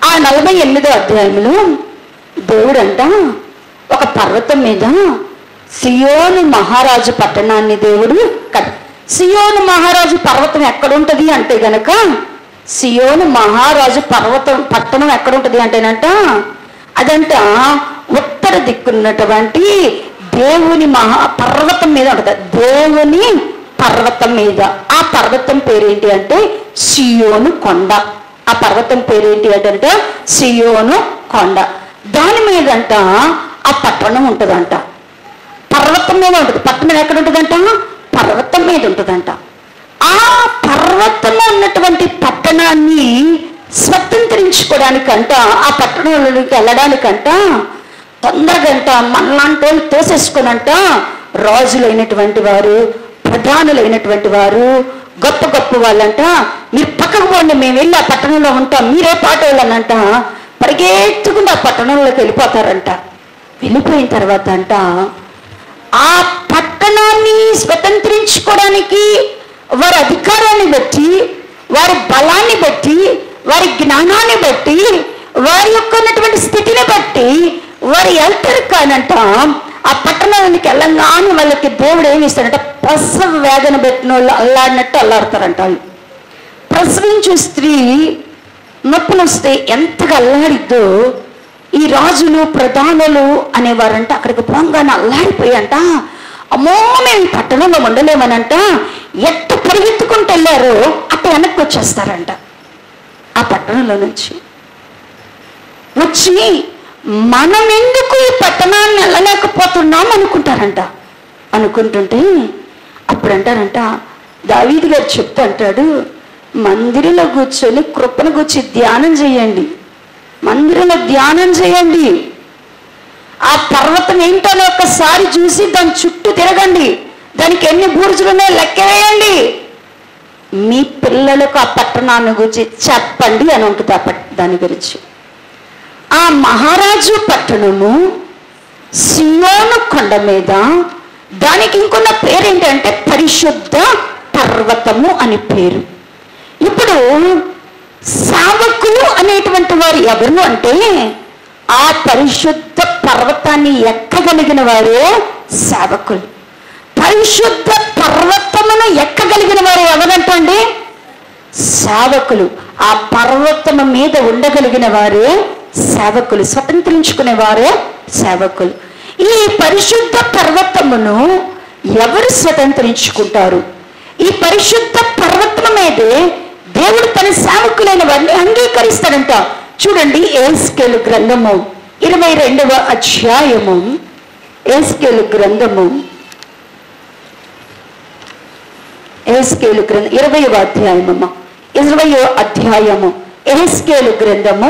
ఆ 48వ అధ్యాయంలో దేవుడంట ఒక పర్వతం మీద సియోను మహారాజు పట్టణాన్ని దేవుడు సియోను మహారాజు పర్వతం ఎక్కడుంటది అంటే గనక, సియోను మహారాజు పట్టణం ఎక్కడుంటది అంటేనంట, అదంట ఉత్తర దిక్కున్నటువంటి దేవుని పర్వతం మీద ఉంటుంది. దేవుని పర్వతం మీద. ఆ పర్వతం పేరేంటి అంటే సియోను కొండ. ఆ పర్వతం పేరేంటి అంటే సియోను కొండ. దాని మీదంట ఆ పట్టణం ఉంటుందంట. పర్వతం మీద ఉంటుంది. పట్టణం ఎక్కడ ఉంటుందంట? పర్వతం మీద ఉంటుందంట. ఆ పర్వతంలో ఉన్నటువంటి పట్టణాన్ని స్వతంత్రించుకోవడానికంట, ఆ పట్టణంలోకి వెళ్ళడానికంట తొందరగంట మనలాంటి వాళ్ళు తోసేసుకునంట రాజులైనటువంటి వారు, ప్రధానులైనటువంటి వారు, గొప్ప గొప్ప వాళ్ళంట, మీరు పక్కకు పోండి, మేము వెళ్ళి ఆ పట్టణంలో ఉంటాం, మీరే పాట వాళ్ళనంట పరిగెత్తుకుంటూ ఆ పట్టణంలోకి వెళ్ళిపోతారంట. వెళ్ళిపోయిన తర్వాత అంట ఆ పట్టణాన్ని స్వతంత్రించుకోవడానికి వారి అధికారాన్ని బట్టి, వారి బలాన్ని బట్టి, వారి జ్ఞానాన్ని బట్టి, వారి యొక్క ఉన్నటువంటి స్థితిని బట్టి వారు వెళ్తారు. కానంట ఆ పట్టణానికి వెళ్ళంగానే వాళ్ళకి దేవుడు ఏమి ఇస్తాడంట? ప్రసవ వేదన పెట్టిన వాళ్ళు అల్లాడినట్టు అల్లాడతారంట. వాళ్ళు ప్రసవించే స్త్రీ నొప్పులు వస్తే ఎంతగా అల్లాడిద్దో ఈ రాజులు, ప్రధానులు అనేవారంట అక్కడికి పోగానే అల్లాడిపోయంట, అమ్మో మేము ఈ పట్టణంలో ఉండలేమనంట ఎట్ట పరిగెత్తుకుంటూ వెళ్ళారో అట్ట వెనక్కి వచ్చేస్తారంట. ఆ పట్టణంలో నుంచి వచ్చి మనం ఎందుకు ఈ పట్టణాన్ని వెళ్ళలేకపోతున్నాం అనుకుంటారంట. అనుకుంటుంటే అప్పుడు అంటారంట, దావీదు గారు చెప్తూ అంటాడు, మందిరంలో కూర్చొని కృపను కూర్చి ధ్యానం చేయండి, మందిరంలో ధ్యానం చేయండి, ఆ పర్వతం ఏంటో ఒక్కసారి చూసి దాని చుట్టూ తిరగండి, దానికి ఎన్ని బూర్జులున్నాయో లెక్క వేయండి, మీ పిల్లలకు ఆ పట్టణాన్ని గురించి చెప్పండి అని ఉంటుంది. దాని గురించి ఆ మహారాజు పట్టణము సియోను కొండ మీద, దానికి ఇంకొన్న పేరేంటంటే పరిశుద్ధ పర్వతము అని పేరు. ఇప్పుడు సేవకులు అనేటువంటి వారు ఎవరు అంటే ఆ పరిశుద్ధ పర్వతాన్ని ఎక్కగలిగిన వారే సేవకులు. పరిశుద్ధ పర్వతమును ఎక్కగలిగిన వారు ఎవరంటండి? సేవకులు. ఆ పర్వతము మీద ఉండగలిగిన వారే సేవకులు, స్వతంత్రించుకునే వారే సేవకులు. ఈ పరిశుద్ధ పర్వతమును ఎవరు స్వతంత్రించుకుంటారు? ఈ పరిశుద్ధ పర్వతం మీదే దేవుడు తన సేవకులైన వారిని అంగీకరిస్తాడంట. చూడండి, యెహెజ్కేలు గ్రంథము 22వ అధ్యాయము, యెహెజ్కేలు గ్రంథము 20వ అధ్యాయము, 20వ అధ్యాయము, యెహెజ్కేలు గ్రంథము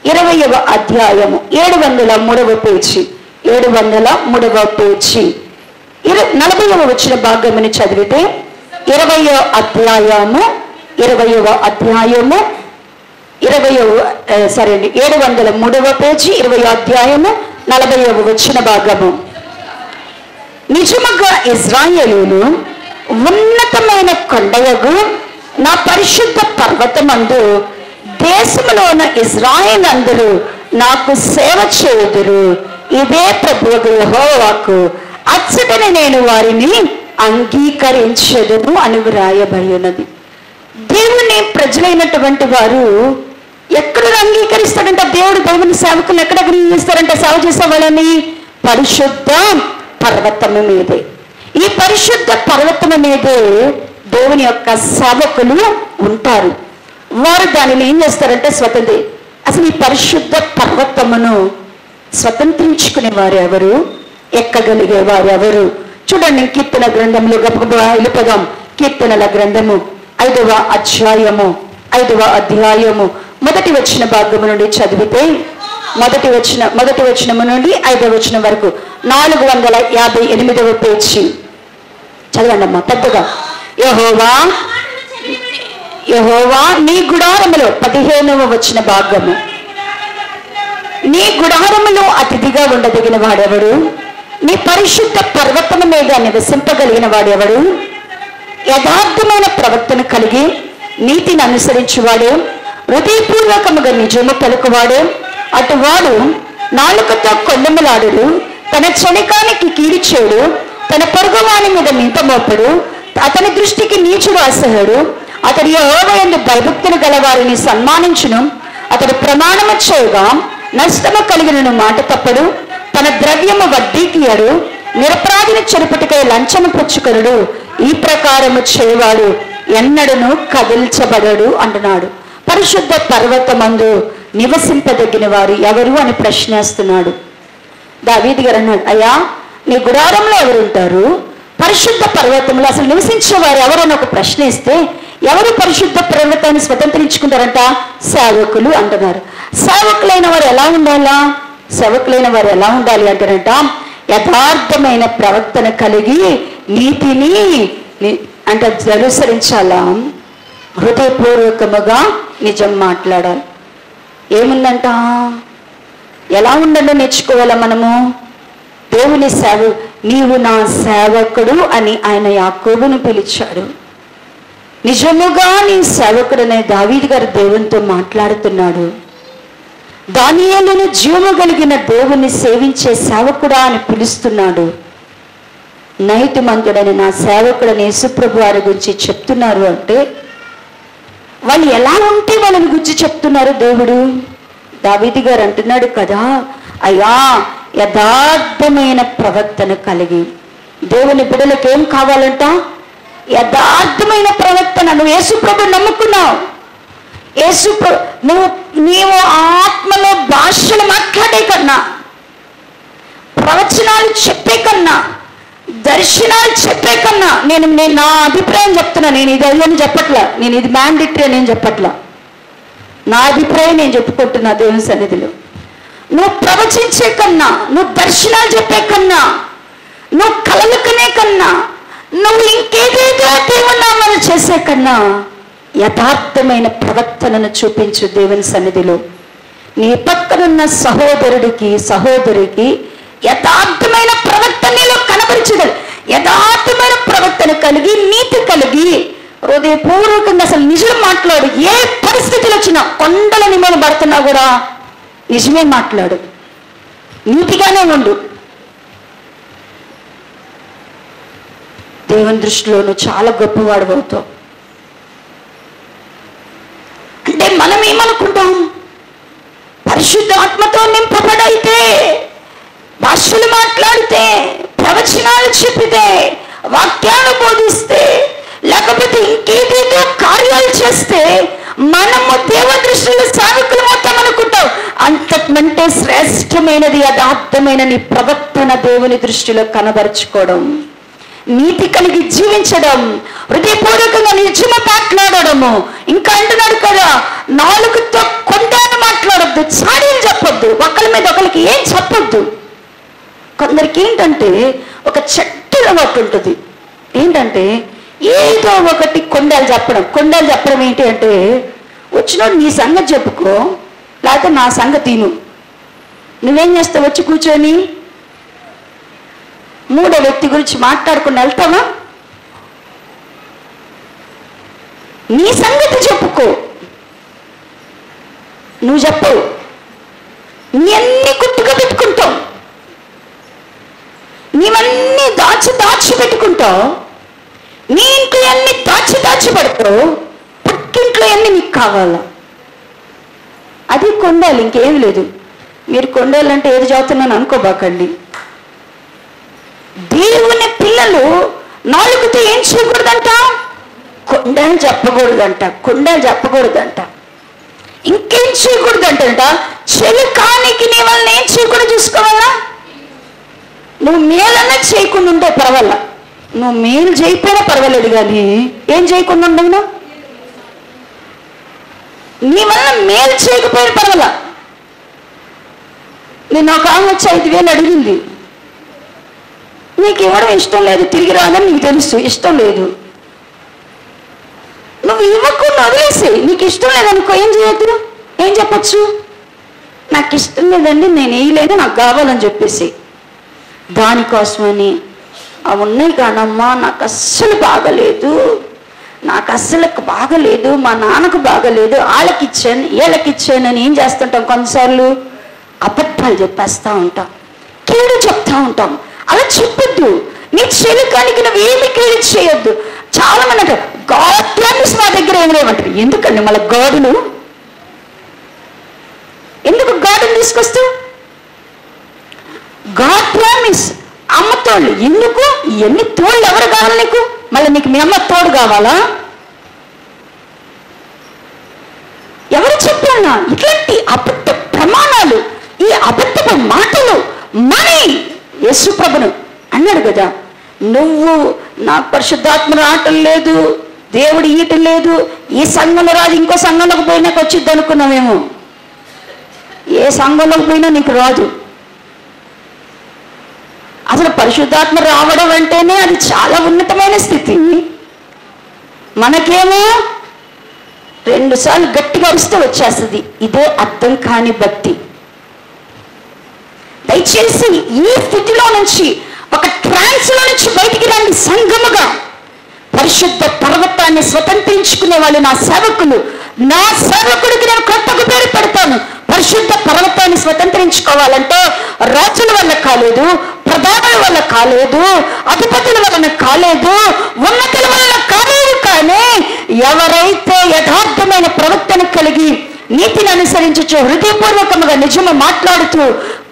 20వ అధ్యాయము 703వ పేజీ, 703వ పేజీ 40వ వచ్చిన భాగముని చదివితే 20వ అధ్యాయము 703వ పేజీ 20వ అధ్యాయము 40వ వచ్చిన భాగము. నిజముగా ఇశ్రాయేలును ఉన్నతమైన కొండయగు నా పరిశుద్ధ పర్వతమందు దేశంలో ఉన్న ఇశ్రాయేలు అందరూ నాకు సేవ చేయుదురు, ఇదే ప్రభువు యెహోవాకు అచ్చటని నేను వారిని అంగీకరించదును అని వ్రాయబడి ఉన్నది. దేవుని ప్రజలైనటువంటి వారు ఎక్కడ అంగీకరిస్తాడంట? దేవుని సేవకులు ఎక్కడ అంగీకరిస్తారంట? సేవ చేసే వాళ్ళని పరిశుద్ధ పర్వతము మీదే. ఈ పరిశుద్ధ పర్వతము మీదే దేవుని యొక్క సేవకులు ఉంటారు. వారు దానిని ఏం చేస్తారంటే అసలు ఈ పరిశుద్ధ పర్వతమును స్వతంత్రించుకునే వారు ఎవరు? ఎక్కగలిగే వారు ఎవరు? చూడండి, కీర్తన గ్రంథంలో గబగబా వెళ్ళిపోదాం. కీర్తనల గ్రంథము 5వ అధ్యాయము 5వ అధ్యాయము మొదటి వచ్చిన భాగము నుండి చదివితే మొదటి వచనము నుండి 5వ వచనం వరకు 458వ పేజీ చదవండి అమ్మా పెద్దగా. యెహోవా నీ గుడారములో 15వ వచన భాగము, నీ గుడారములో అతిథిగా ఉండదగిన వాడెవడు? నీ పరిశుద్ధ పర్వతము మీద నివసింపగలిగిన వాడెవడు? యథార్థమైన ప్రవర్తన కలిగి నీతిని అనుసరించువాడు, హృదయపూర్వకముగా నిజము పలుకువాడు. అటువాడు నాలుకతో కొల్లెములాడు, తన క్షణికానికి కీడు చేయడు, తన పొరుగువాని మీద నింద మోపడు, అతని దృష్టికి నీచుడు అసహ్యుడు. అతడు యెహోవా యందు భయభక్తులు గలవారిని సన్మానించును. అతడు ప్రమాణము చేయగా నష్టము కలిగిన మాట తప్పడు. తన ద్రవ్యము వడ్డీకి ఇయ్యడు, నిరపరాధిని చెరుపుటకై లంచము పుచ్చుకొనుడు. ఈ ప్రకారము చేయవాడు ఎన్నడను కదిల్చబడడు అంటున్నాడు. పరిశుద్ధ పర్వతమందు నివసింపదగిన వారు ఎవరు అని ప్రశ్నిస్తున్నాడు. దావీదు గారు అన్నాడు, అయ్యా నీ గుడారంలో ఎవరుంటారు? పరిశుద్ధ పర్వతంలో అసలు నివసించేవారు ఎవరని ఒక ప్రశ్న ఇస్తే, ఎవరు పరిశుద్ధ పర్వతాన్ని స్వతంత్రించుకుంటారంట? సేవకులు అంటున్నారు. సేవకులైన వారు ఎలా ఉండాలా? సేవకులైన వారు ఎలా ఉండాలి అంటారంట, యథార్థమైన ప్రవర్తన కలిగి నీతిని అంటే అనుసరించాలా, హృదయపూర్వకముగా నిజం మాట్లాడాలి. ఏముందంట? ఎలా ఉండండి నేర్చుకోవాలా మనము? దేవుని నీవు నా సేవకుడు అని ఆయన యాకోబును పిలిచాడు. నిజముగా నీ సేవకుడనే దావీదు గారు దేవునితో మాట్లాడుతున్నాడు. దానియేలును జీవము కలిగిన దేవుని సేవించే సేవకుడా అని పిలుస్తున్నాడు. నైతిమంతుడని నా సేవకుడని యేసుప్రభు వారి గురించి చెప్తున్నారు అంటే వాళ్ళు ఎలా ఉంటే వాళ్ళని గురించి చెప్తున్నారు దేవుడు. దావీదు గారు అంటున్నాడు కదా, అయ్యా యథార్థమైన ప్రవర్తన కలిగి. దేవుని బిడ్డలకు ఏం కావాలంట? యథార్థమైన ప్రవర్తన. నువ్వు యేసుప్రభు నమ్ముకున్నావు, నీవు ఆత్మలో భాషలు మాట్లాడే కన్నా, ప్రవచనాలు చెప్పే కన్నా, దర్శనాలు చెప్పే కన్నా, నేను నా అభిప్రాయం చెప్తున్నా. నేను ఇది అని చెప్పట్లా, నేను ఇది మ్యాండేటరీ అని నేను చెప్పట్లా. నా అభిప్రాయం నేను చెప్పుకుంటున్నా దేవుని సన్నిధిలో. నువ్వు ప్రవచించే కన్నా, నువ్వు దర్శనాలు చెప్పే కన్నా, నువ్వు కలలు కనే కన్నా, నువ్వు ఇంకేదేదో దేవుని నామాలు చేసే కన్నా యథార్థమైన ప్రవర్తనను చూపించు దేవుని సన్నిధిలో. నీ పక్కనున్న సహోదరికి యథార్థమైన ప్రవర్తనలో కనబరిచగలరు. యథార్థమైన ప్రవర్తన కలిగి, నీతి కలిగి, హృదయపూర్వకంగా అసలు నిజం మాట్లాడు. ఏ పరిస్థితులు వచ్చినా, కొండల నిమ్మలు పడుతున్నా కూడా నిజమే మాట్లాడు, నీతిగానే ఉండు. దేవుని దృష్టిలో నువ్వు చాలా గొప్పవాడు అవుతావు. అంటే మనం ఏమనుకుంటాం? పరిశుద్ధ ఆత్మతో నింపబడైతే, భాషలు మాట్లాడితే, ప్రవచనాలు చెప్పితే, వాక్యాలు బోధిస్తే, లేకపోతే ఇంకేదేదో కార్యాలు చేస్తే మనము దేవ దృష్టిలో సేవకులు మొత్తం అనుకుంటాం. అంతకంటే శ్రేష్టమైనది యథార్థమైన నీ ప్రవర్తన దేవుని దృష్టిలో కనబరుచుకోవడం, నీతి కలిగి జీవించడం, హృదయపూర్వకంగా నిజము మాట్లాడడము. ఇంకా అంటున్నాడు కదా, నాలుగుతో కొండను మాట్లాడొద్దు, చాడీలు చెప్పొద్దు, ఒకరి మీద ఒకరికి ఏం చెప్పొద్దు. కొందరికి ఏంటంటే ఒక చెట్టు అలవాటు ఉంటుంది. ఏంటంటే ఏదో ఒకటి కొండలు చెప్పడం ఏంటి అంటే, వచ్చినోడు నీ సంగతి చెప్పుకో, లేకపోతే నా సంగతి నువ్వేం చేస్తావు? వచ్చి కూర్చొని మూడో వ్యక్తి గురించి మాట్లాడుకుని వెళ్తావా? నీ సంగతి చెప్పుకో, నువ్వు చెప్పవు. నీ అన్ని గుట్టుగా పెట్టుకుంటావు, నీవన్నీ దాచి పెట్టుకుంటావు. నీ ఇంట్లో అన్ని దాచి పెడతావు, పక్కింట్లో అన్ని నీకు కావాలా? అది కొండాలి, ఇంకేం లేదు. మీరు కొండాలంటే ఏది చదువుతున్నాను అనుకోబాకండి. దేవుని పిల్లలు నాలుగుతో ఏం చేయకూడదంట? కొండలు చెప్పకూడదంట. ఇంకేం చేయకూడదంట? చెలికానికి నీ వల్ల ఏం చేయకుండా చూసుకోవాలా? నువ్వు మేలన్నా చేయకుండా ఉంటే పర్వాలా, నువ్వు మేలు చేయకపోయినా పర్వాలేదు, కానీ ఏం చేయకుండా ఉండవు. నీ వల్ల మేలు చేయకపోయినా పర్వాలా. నేను ఒక ఆమె వచ్చి 5,000 అడిగింది, నీకు ఇవ్వడం ఇష్టం లేదు, తిరిగి రాదని నీకు తెలుసు, ఇష్టం లేదు. నువ్వు ఇవ్వకుండా వదిలేసి, నీకు ఇష్టం లేదనుకో ఏం చేయొద్దు, ఏం చెప్పచ్చు, నాకు ఇష్టం లేదండి నేను వేయలేదు నాకు కావాలని చెప్పేసి. దానికోసమని అవి ఉన్నాయి కానమ్మా నాకు అస్సలు బాగలేదు, నాకు అస్సలు బాగలేదు, మా నాన్నకు బాగలేదు, వాళ్ళకి ఇచ్చాను వీళ్ళకి ఇచ్చానని ఏం చేస్తుంటాం, కొన్నిసార్లు అబద్ధాలు చెప్పేస్తూ ఉంటాం, కీడు చెప్తా ఉంటాం. అలా చెప్పొద్దు. నీ చెలికానికి నువ్వు ఏమి కీడు చేయొద్దు. చాలా మంది అంటారు గాడ్ ప్రామిస్ మా దగ్గర ఏమి లేవంటారు. ఎందుకండి మళ్ళీ గాడులు, ఎందుకు గాడుని తీసుకొస్తావు? గాడ్ ప్రామిస్ అమ్మ తోళ్ళు ఎందుకు? ఎన్ని తోళ్ళు ఎవరు కావాలి నీకు? మళ్ళీ నీకు మీ అమ్మ తోడు కావాలా? ఎవరు చెప్పాలా ఇట్లాంటి అబద్ధ ప్రమాణాలు, ఈ అబద్ధపు మాటలు మనీ? యేసు ప్రభును అన్నాడు కదా, నువ్వు నాకు పరిశుద్ధాత్మ రావటం లేదు, దేవుడు ఈయటం లేదు, ఈ సంఘంలో రాదు ఇంకో సంఘంలోకి పోయినాక వచ్చిద్ది అనుకున్నావేమో. ఏ సంఘంలోకి పోయినా నీకు రాదు. అసలు పరిశుద్ధాత్మ రావడం అంటేనే అది చాలా ఉన్నతమైన స్థితి. మనకేమో 2 సార్లు గట్టిగా వస్తే వచ్చేస్తుంది. ఇదే అర్థం కాని భక్తి. దయచేసి ఈ స్థితిలో నుంచి, ఒక ట్రాన్స్ లో నుంచి బయటికి రండి. సంఘముగా పరిశుద్ధ పర్వతాన్ని స్వతంత్రించుకునే వాళ్ళు నా సేవకులు. నా సేవకుడికి నేను కొత్తగా పేరు పెడతాను. పరిశుద్ధ పర్వతాన్ని స్వతంత్రించుకోవాలంటే రాజుల వల్ల కాలేదు, ప్రధానుల వల్ల కాలేదు, అధిపతుల వలన కాలేదు, ఉన్నతుల వల్ల కాలేదు. కానీ ఎవరైతే యథార్థమైన ప్రవర్తన కలిగి నీతిని అనుసరించు, హృదయపూర్వకముగా నిజము మాట్లాడుతూ,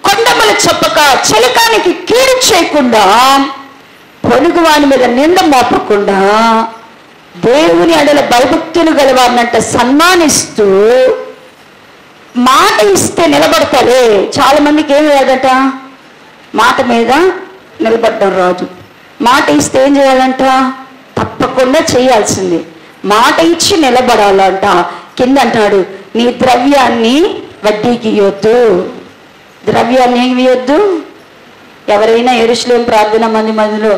కొండములు చెప్పక, చలికానికి కీడు చేయకుండా, పొరుగు వాని మీద నింద మోపకుండా, దేవుని అడల భయభక్తులు గలవారినంట సన్మానిస్తూ, మాట ఇస్తే నిలబడతారే. చాలా మందికి ఏం లేదట, మాట మీద నిలబడ్డం రాదు. మాట ఇస్తే ఏం చేయాలంట, తప్పకుండా చేయాల్సింది. మాట ఇచ్చి నిలబడాలంట. కింద అంటాడు, నీ ద్రవ్యాన్ని వడ్డీకి ఇవ్వద్దు. ద్రవ్యాన్ని ఏమి ఇవ్వద్దు? ఎవరైనా యెరూషలేము ప్రార్థన మందిలో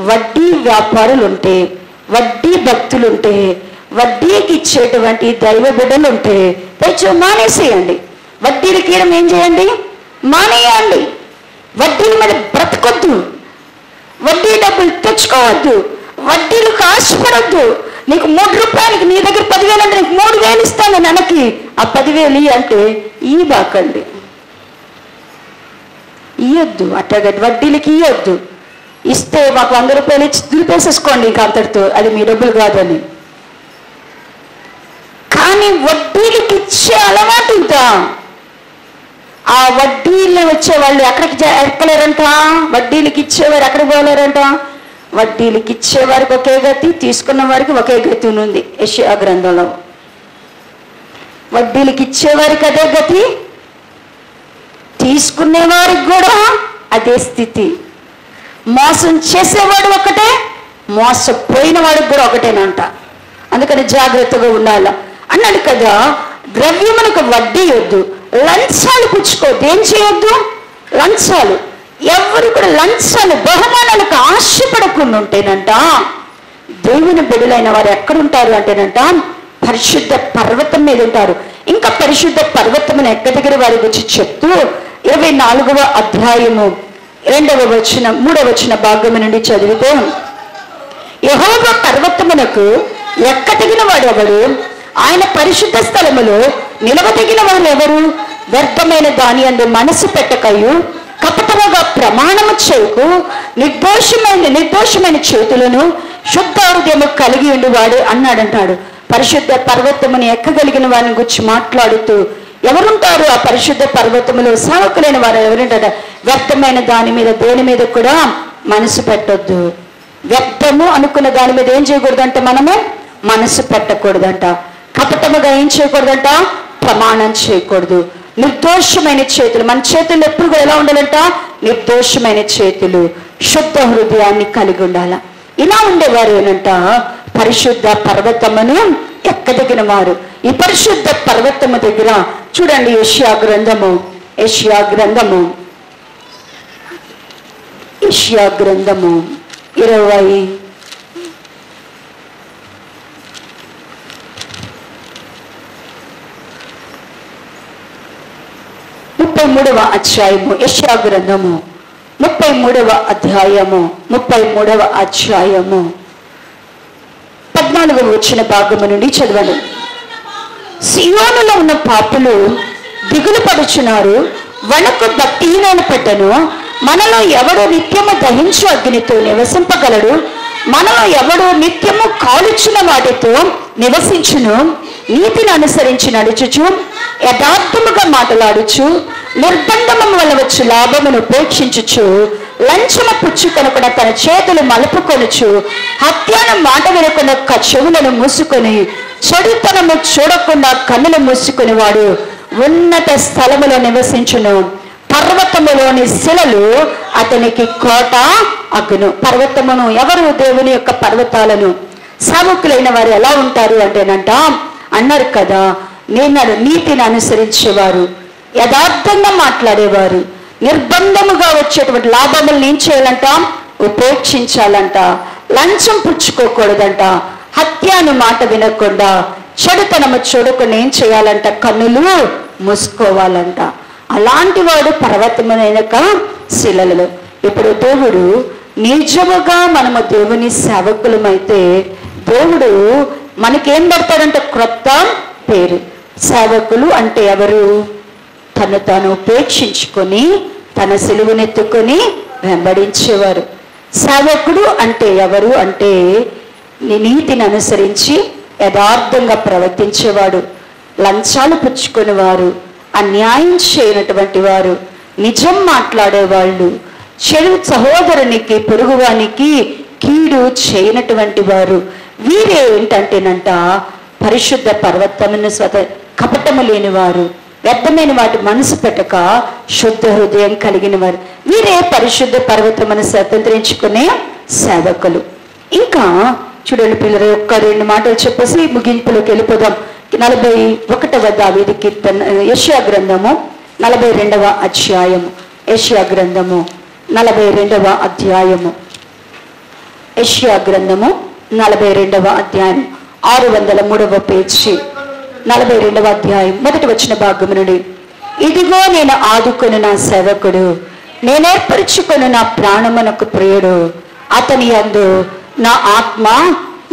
వడ్డీ వ్యాపారులు ఉంటే, వడ్డీ భక్తులు ఉంటే, వడ్డీకి ఇచ్చేటువంటి దైవ బిడ్డలు ఉంటే తెచ్చు మానేసేయండి. వడ్డీలకి ఇవ్వడం ఏం చేయండి? మానేయండి. వడ్డీల మీద బ్రతకొద్దు, వడ్డీ డబ్బులు తెచ్చుకోవద్దు, వడ్డీలకు ఆశపడద్దు. నీకు 3 రూపాయలకి నీ దగ్గర 10,000 అంటే నీకు 3,000 ఇస్తాను నెలకి, ఆ 10,000 అంటే ఈ బాకండి ఇవ్వద్దు. అట్టగా వడ్డీలకి ఇవ్వద్దు. ఇస్తే మాకు 100 రూపాయలు ఇచ్చి దులిపేసేసుకోండి ఇంకా అంతటితో, అది మీ డబ్బులు కాదని. కానీ వడ్డీలకి ఇచ్చే అలవాటు ఉందా? ఆ వడ్డీలు వచ్చే వాళ్ళు ఎక్కడికి ఎక్కలేరంట. వడ్డీలకి ఇచ్చేవారు ఎక్కడికి పోలేరంట. వడ్డీలకి ఇచ్చేవారికి ఒకే గతి, తీసుకున్న వారికి ఒకే గతి ఉంది యెషయా గ్రంథంలో. వడ్డీలకి ఇచ్చేవారికి అదే గతి, తీసుకునే వారికి కూడా అదే స్థితి. మోసం చేసేవాడు ఒకటే, మోసపోయిన వాడికి కూడా ఒకటేనంట. అందుకని జాగ్రత్తగా ఉండాల అన్నాడు కదా. ద్రవ్యమునకు వడ్డీ వద్దు, లంచాలు పుచ్చుకోవద్దు. ఏం చేయొద్దు? లంచాలు. ఎవరు కూడా లంచాలు, బహుమానాలకు ఆశపడకుండా ఉంటేనంట దేవుని బిడ్డలైన వారు ఎక్కడుంటారు అంటేనంట పరిశుద్ధ పర్వతం మీద ఉంటారు. ఇంకా పరిశుద్ధ పర్వతమును ఎక్కదగిన వారి గురించి చెప్తూ 24వ అధ్యాయము 2వ వచనం 3వ వచన భాగము నుండి చదివితే, యెహోవా పర్వతమునకు ఎక్కదగిన వాడు ఎవరు? ఆయన పరిశుద్ధ స్థలములో నిలవదగిన వారు ఎవరు? వ్యర్థమైన దాని అందు మనసు పెట్టకయు, కపటముగా ప్రమాణము చేయకు, నిర్దోషమైన చేతులను శుద్ధ హృదయము కలిగి ఉండివాడు అన్నాడంటాడు. పరిశుద్ధ పర్వతముని ఎక్కగలిగిన వారిని గురించి మాట్లాడుతూ, ఎవరుంటారు ఆ పరిశుద్ధ పర్వతములో? సేవకులైన వారు ఎవరుంటారు? వ్యర్థమైన దాని మీద దేని మీద కూడా మనసు పెట్టొద్దు. వ్యర్థము అనుకున్న దాని మీద ఏం చేయకూడదంట? మనము మనసు పెట్టకూడదంట. కపటముగా ఏం చేయకూడదంట? ప్రమాణం చేయకూడదు. నిర్దోషమైన చేతులు, మన చేతులు ఎప్పుడు కూడా ఎలా ఉండాలంట? నిర్దోషమైన చేతులు, శుద్ధ హృదయాన్ని కలిగి ఉండాల. ఇలా ఉండేవారు ఏనంట పరిశుద్ధ పర్వతమును ఎక్కదగిన వారు. ఈ పరిశుద్ధ పర్వతము దగ్గర చూడండి, యెషయా గ్రంథము 20 33వ అధ్యాయము యెషయా గ్రంథము 33వ అధ్యాయము 33వ అధ్యాయము 14వ వచన భాగము నుండి చదవండి. సియోనులో ఉన్న పాపులు దిగులు పడుచున్నారు, వనకు భక్తిహీనమైన పెట్టను. మనలో ఎవడు నిత్యము దహించు అగ్నితో నివసింపగలడు? మనలో ఎవడు నిత్యము కాలుచున్న వాటితో నివసించును? నీతిని అనుసరించి నడుచుచు, యథార్థముగా మాట్లాడుచు, నిర్బంధము వల్ల వచ్చు లాభమును ఉపేక్షించుచు, లంచము పుచ్చుకొనకుండా తన చేతులు మలుపుకొనుచు, హత్యను మాట వినకుండా చెవులను మూసుకొని, చెడుతనము చూడకుండా కన్నులు మూసుకుని వాడు ఉన్నత స్థలములో నివసించును. పర్వతములోని శిలలు అతనికి కోట అగును. పర్వతమును ఎవరు? దేవుని యొక్క పర్వతాలను. సావుకులైన వారు ఎలా ఉంటారు అంటేనంట, అన్నారు కదా, నేను నీతిని అనుసరించేవారు, యథార్థంగా మాట్లాడేవారు, నిర్బంధముగా వచ్చేటువంటి లాభములను ఏం చేయాలంట? ఉపేక్షించాలంట. లంచం పుచ్చుకోకూడదంట. హత్యను మాట వినకుండా, చెడుతనము చూడకుండా ఏం చేయాలంట? కన్నులు మూసుకోవాలంట. అలాంటి వాడు పర్వతమునైనక శిలలు. ఇప్పుడు దేవుడు నిజముగా మనము దేవుని సేవకులమైతే దేవుడు మనకేం పెడతాడంటే క్రొత్త పేరు. సేవకులు అంటే ఎవరు? తను తాను ఉపేక్షించుకొని తన సిలువనెత్తుకొని వెంబడించేవారు. సేవకుడు అంటే ఎవరు అంటే నీతిని అనుసరించి యథార్థంగా ప్రవర్తించేవాడు, లంచాలు పుచ్చుకుని వారు, అన్యాయం చేయనటువంటి వారు, నిజం మాట్లాడేవాళ్ళు, చెడు సహోదరునికి పొరుగువానికి కీడు చేయనటువంటి వారు. వీరే ఏంటంటేనంట పరిశుద్ధ పర్వతమును కపటము లేని వారు, వ్యర్థమైన వాటి మనసు పెట్టక శుద్ధ హృదయం కలిగిన వారు. వీరే పరిశుద్ధ పర్వతమును స్వతంత్రించుకునే సేవకులు. ఇంకా చూడండి పిల్లలు, ఒక్క రెండు మాటలు చెప్పేసి ముగింపులోకి వెళ్ళిపోదాం. 41వ దావీదు కీర్తన, యెషయా గ్రంథము 42వ అధ్యాయము. యెషయా గ్రంథము 42వ అధ్యాయము. యెషయా గ్రంథము 42వ అధ్యాయం 603వ పేజీ. 42వ అధ్యాయం మొదటి వచ్చిన భాగము నుండి, ఇదిగో నేను ఆదుకొని నా సేవకుడు, నేనేర్పరుచుకొని నా ప్రాణమునకు ప్రియుడు, అతని యందు నా ఆత్మ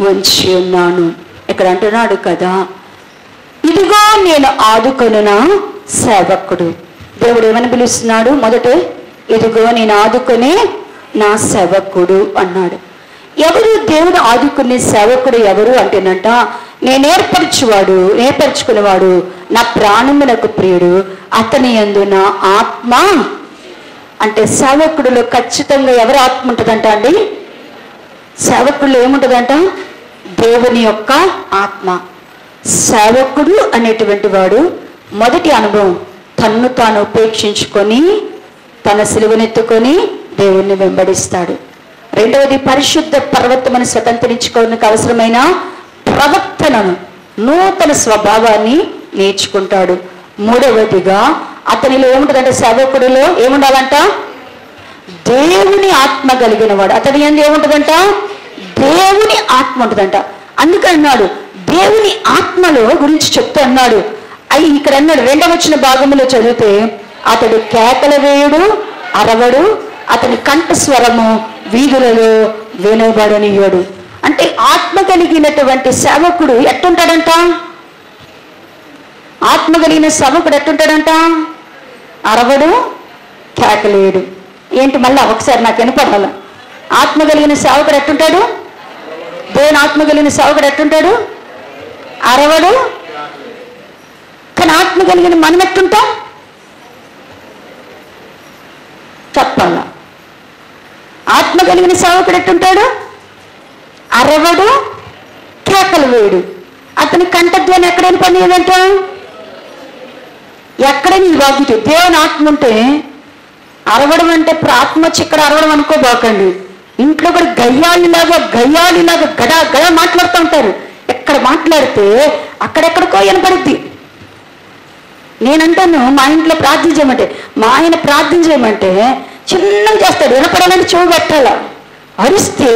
ఉంచి ఉన్నాను. ఇక్కడ అంటున్నాడు కదా, ఇదిగో నేను ఆదుకొని నా సేవకుడు. దేవుడు ఏమని పిలుస్తున్నాడు? మొదట ఇదిగో నేను ఆదుకొని నా సేవకుడు అన్నాడు. ఎవరు దేవుడు ఆదుకునే సేవకుడు? ఎవరు అంటేనంట, నేర్పరుచుకునేవాడు, నా ప్రాణమునకు ప్రియుడు, అతని యందు నా ఆత్మ. అంటే సేవకుడులో ఖచ్చితంగా ఎవరి ఆత్మ ఉంటుందంట అండి? సేవకుడిలో ఏముంటుందంట? దేవుని యొక్క ఆత్మ. సేవకుడు అనేటువంటి వాడు మొదటి అనుభవం తన్ను తాను ఉపేక్షించుకొని తన సిలువనెత్తుకొని దేవుణ్ణి వెంబడిస్తాడు. రెండవది పరిశుద్ధ పర్వతమును స్వతంత్రించుకోవడానికి అవసరమైన ప్రవర్తనను, నూతన స్వభావాన్ని నేర్చుకుంటాడు. మూడవదిగా అతనిలో ఏముంటుందంటే, సేవకుడిలో ఏముండాలంట? దేవుని ఆత్మ కలిగిన వాడు. అతని యందు ఏముంటుందంట? దేవుని ఆత్మ ఉంటుందంట. అందుకని అన్నాడు, దేవుని ఆత్మలో గురించి చెప్తూ అన్నాడు. ఇక్కడ అన్నాడు 2వ వచ్చిన భాగంలో చదివితే, అతడు కేకల వేయుడు, అరవడు, అతని కంఠస్వరము వీధులలో వినబడనీయడు. అంటే ఆత్మ కలిగినటువంటి సేవకుడు ఎట్టుంటాడంట? ఆత్మ కలిగిన సేవకుడు ఎట్టుంటాడంట? అరవడు, కేకలేడు. ఏంటి మళ్ళా ఒకసారి నాకు వినపడాల. ఆత్మ కలిగిన సేవకుడు ఎట్టుంటాడు? దేవుని ఆత్మ కలిగిన సేవకుడు ఎట్టుంటాడు? అరవడు. కానీ ఆత్మ కలిగిన మనం ఎట్టుంటాం? చెప్పాలా? ఆత్మ కలిగిన సేవకుడు ఎట్టుంటాడు? అరవడు, కేకలు వేడు. అతని కంఠధ్వని ఎక్కడైనా పని ఏదంట? ఎక్కడైనా ఈ వాక్యం దేవుని ఆత్మ ఉంటే అరవడం అంటే ఆత్మ వచ్చి ఇక్కడ అరవడం అనుకోబాకండి. ఇంట్లో కూడా గయ్యాలిలాగా గడా గడా మాట్లాడుతూ ఉంటారు. ఎక్కడ మాట్లాడితే అక్కడెక్కడికో వినపడుద్ది. నేనంటాను మా ఇంట్లో ప్రార్థన చేయమంటే, మా ఆయన ప్రార్థన చేయమంటే చిన్నగా చేస్తాడు. వినపడాలంటే చెవు పెట్టాల. అరిస్తే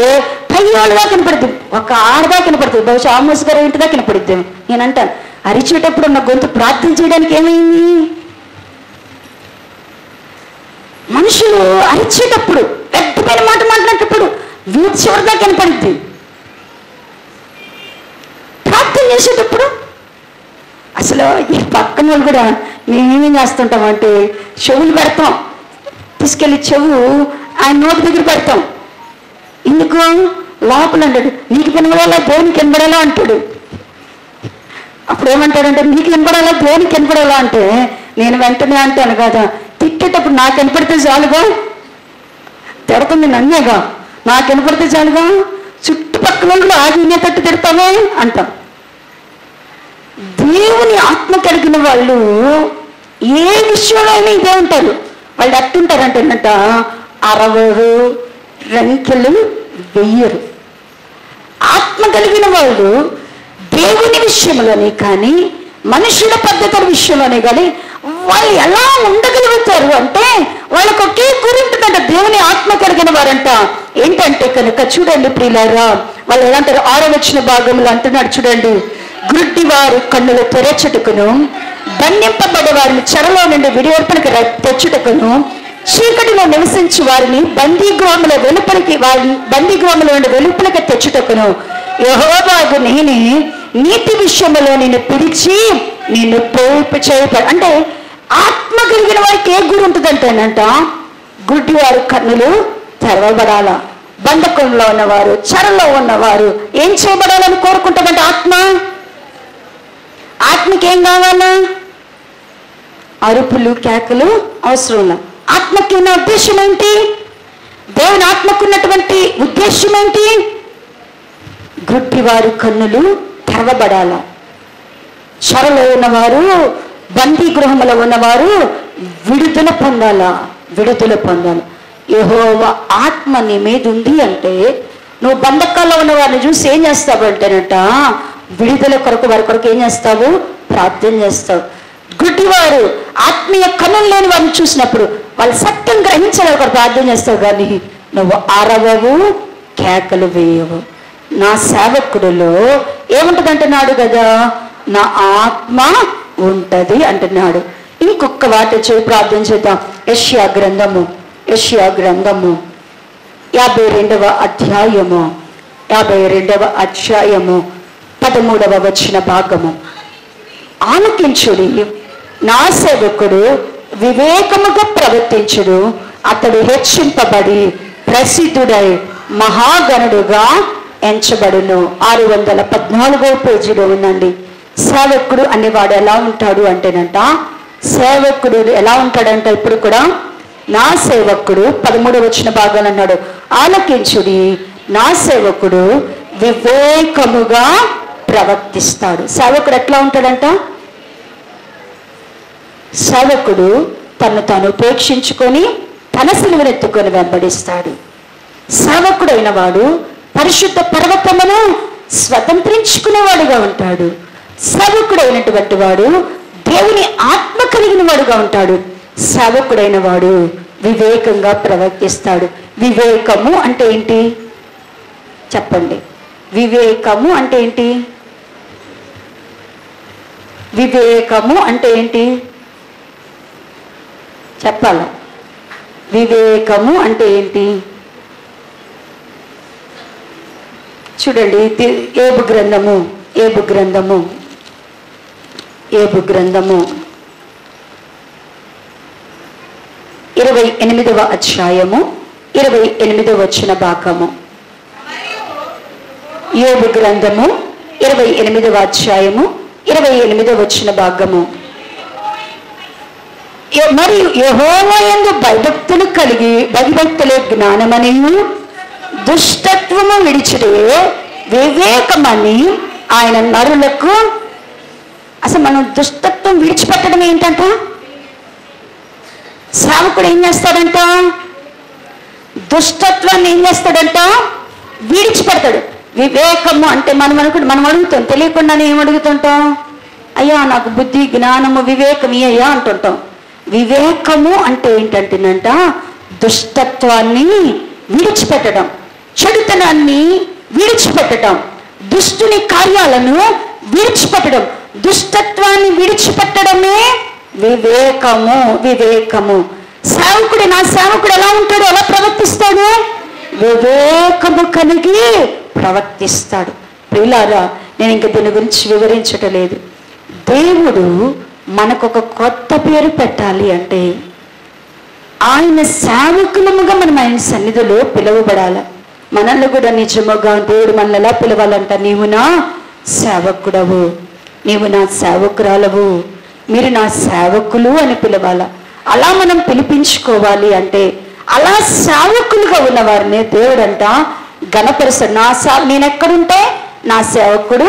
పై వాళ్ళదా కనపడుతుంది, ఒక ఆడదా కనపడుతుంది, బహుశా ఆమోస్ గారు ఇంటిదా కనపడుద్ది. నేనంటాను, అరిచేటప్పుడు నా గొంతు ప్రార్థన చేయడానికి ఏమైంది? మనుషులు అరిచేటప్పుడు, పెద్దమైన మాట మాట్లాడేటప్పుడు వీటి చివరిదా కనపడుద్ది. ప్రార్థన చేసేటప్పుడు అసలు ఈ పక్కన వాళ్ళు కూడా మేమేం చేస్తుంటామంటే చెవులు పెడతాం, తీసుకెళ్ళి చెవు ఆయన నోటి దగ్గర పెడతాం. ఎందుకు? లోపల అంటాడు నీకు కనబడాలా దేవునికి కనబడాలా అంటాడు. అప్పుడు ఏమంటాడంటే నీకు కనపడాలా దేవునికి కనపడాలా అంటే నేను వెంటనే అంటాను కదా, తిట్టేటప్పుడు నాకు కనపడితే చాలుగా, తిడుతుంది నన్నేగా, నాకు కనపడితే చాలుగా, చుట్టుపక్కల వాళ్ళు ఆగి వినేటట్టు తిడతామే అంటాం. దేవుని ఆత్మ కలిగిన వాళ్ళు ఏ విషయంలో అయినా ఇదే ఉంటారు. వాళ్ళు ఎట్టుంటారంటేనట అరవరు, రంకెలు వెయ్యరు. ఆత్మ కలిగిన వాళ్ళు దేవుని విషయంలోనే కానీ మనుషుల పద్ధతుల విషయంలోనే కానీ వాళ్ళు ఎలా ఉండగలుగుతారు అంటే వాళ్ళకు ఒకే గురి ఉంటుందంట. దేవుని ఆత్మ కలిగిన వారంట. ఏంటంటే కనుక చూడండి ప్రియులారా, వాళ్ళు ఎలా అంటారు? 6వ వచన భాగంలో అంటున్నాడు చూడండి, గుడ్డి వారు కన్నులు తెరచుటకును, బంధింపబడే వారిని చెరలో నుండి విడివర్పణకు తెచ్చుటకును, చీకటిలో నివసించి వారిని బందీగృహముల నుండి వెలుపలికి తెచ్చుటకును యెహోవాగు నేనే నీతి విషయంలో నిన్ను పిలిచి నిన్ను ప్రేరేప చేయబడి. అంటే ఆత్మ కలిగిన వారికి ఏ గురి ఉంటుందంటేనంట, గుడ్డి వారు కన్నులు తెరవబడాల, బంధకంలో ఉన్నవారు, చెరలో ఉన్నవారు ఏం చేయబడాలని కోరుకుంటామంటే ఆత్మకి ఏం కావాలా? అరుపులు కేకలు అవసరం. ఆత్మకి ఉన్న ఉద్దేశం ఏంటి? దేవుని ఆత్మకున్నటువంటి ఉద్దేశం ఏంటి? గుడ్డివారు కన్నులు తెరవబడాల, చెరలో ఉన్నవారు, బందీ గృహంలో ఉన్నవారు విడుదల పొందాలా, విడుదల పొందాలి. యెహోవా ఆత్మ నీ మీద ఉంది అంటే నువ్వు బంధకాల్లో ఉన్న వారిని చూసి ఏం చేస్తావు అంటేనట, విడుదల కొరకు వారి కొరకు ఏం చేస్తావు? ప్రార్థన చేస్తావు. గుడ్డివారు ఆత్మీయ కన్నులు లేని వారిని చూసినప్పుడు వాళ్ళు సత్యం గ్రహించాలని కొరకు ప్రార్థన చేస్తావు. కానీ నువ్వు అరవవు, కేకలు వేయవు. నా సేవకుడిలో ఏముంటది అంటున్నాడు కదా, నా ఆత్మ ఉంటది అంటున్నాడు. ఇంకొక వాటి చేయి ప్రార్థన చేద్దాం. యెషయా గ్రంథము 52వ అధ్యాయము 13వ వచన భాగము. ఆలకించుడి, నా సేవకుడు వివేకముగా ప్రవర్తించుడు, అతడు హెచ్చింపబడి ప్రసిద్ధుడై మహాగణుడుగా ఎంచబడును. 614వ పేజీలో ఉందండి. సేవకుడు అనేవాడు ఎలా ఉంటాడు అంటేనంట, సేవకుడు ఎలా ఉంటాడంట, ఇప్పుడు కూడా నా సేవకుడు 13వ వచన భాగాలు అన్నాడు, ఆలకించుడి, నా సేవకుడు వివేకముగా ప్రవర్తిస్తాడు. సేవకుడు ఎట్లా ఉంటాడంట? సేవకుడు తను తాను ఉపేక్షించుకొని తన సిలువనెత్తుకొని వెంబడిస్తాడు. సేవకుడైన వాడు పరిశుద్ధ పర్వతమును స్వతంత్రించుకునేవాడుగా ఉంటాడు. సేవకుడైనటువంటి వాడు దేవుని ఆత్మ కలిగిన వాడుగా ఉంటాడు. సేవకుడైన వాడు వివేకంగా ప్రవర్తిస్తాడు. వివేకము అంటే ఏంటి చెప్పండి? వివేకము అంటే ఏంటి? వివేకము అంటే ఏంటి చెప్పాల? వివేకము అంటే ఏంటి చూడండి. ఏబు గ్రంథము 28వ అధ్యాయము 28వ వచన భాగము. యోబు గ్రంథము 28వ అధ్యాయము 28వ వచన భాగము. మరియు యెహోవా యందు భయభక్తులు కలిగి భయభక్తులే జ్ఞానమనియు దుష్టత్వము విడిచిడే వివేకమని ఆయన నరులకు. అసలు మనం దుష్టత్వం విడిచిపెట్టడం ఏంటంట? సేవకుడు ఏం చేస్తాడంట? దుష్టత్వాన్ని ఏం చేస్తాడంట? విడిచిపెడతాడు. వివేకము అంటే మనం అడుగుతాం, తెలియకుండానే ఏం అడుగుతుంటాం? అయ్యా నాకు బుద్ధి జ్ఞానము వివేకం అయ్యా అంటుంటాం. వివేకము అంటే ఏంటంటేనంట, దుష్టత్వాన్ని విడిచిపెట్టడం, చెడుతనాన్ని విడిచిపెట్టడం, దుష్టుని కార్యాలను విడిచిపెట్టడం, దుష్టత్వాన్ని విడిచిపెట్టడమే వివేకము. సేవకుడు, నా సేవకుడు ఎలా ఉంటాడు, ఎలా ప్రవర్తిస్తాడు? వివేకము కలిగి ప్రవర్తిస్తాడు. ప్రియులారా, నేను ఇంక దీని గురించి వివరించటం లేదు. దేవుడు మనకొక కొత్త పేరు పెట్టాలి అంటే ఆయన సేవకులముగా మనం ఆయన సన్నిధిలో పిలువబడాలి. మనల్ని కూడా నిజముగా దేవుడు మనల్ని ఎలా పిలవాలంట? నీవు నా సేవకుడవు, నీవు నా సేవకురాలవు, మీరు నా సేవకులు అని పిలవాల. అలా మనం పిలిపించుకోవాలి అంటే అలా సేవకులుగా ఉన్న వారిని దేవుడంట ఘనపరుస్తాడు. నేను ఎక్కడుంటే నా సేవకుడు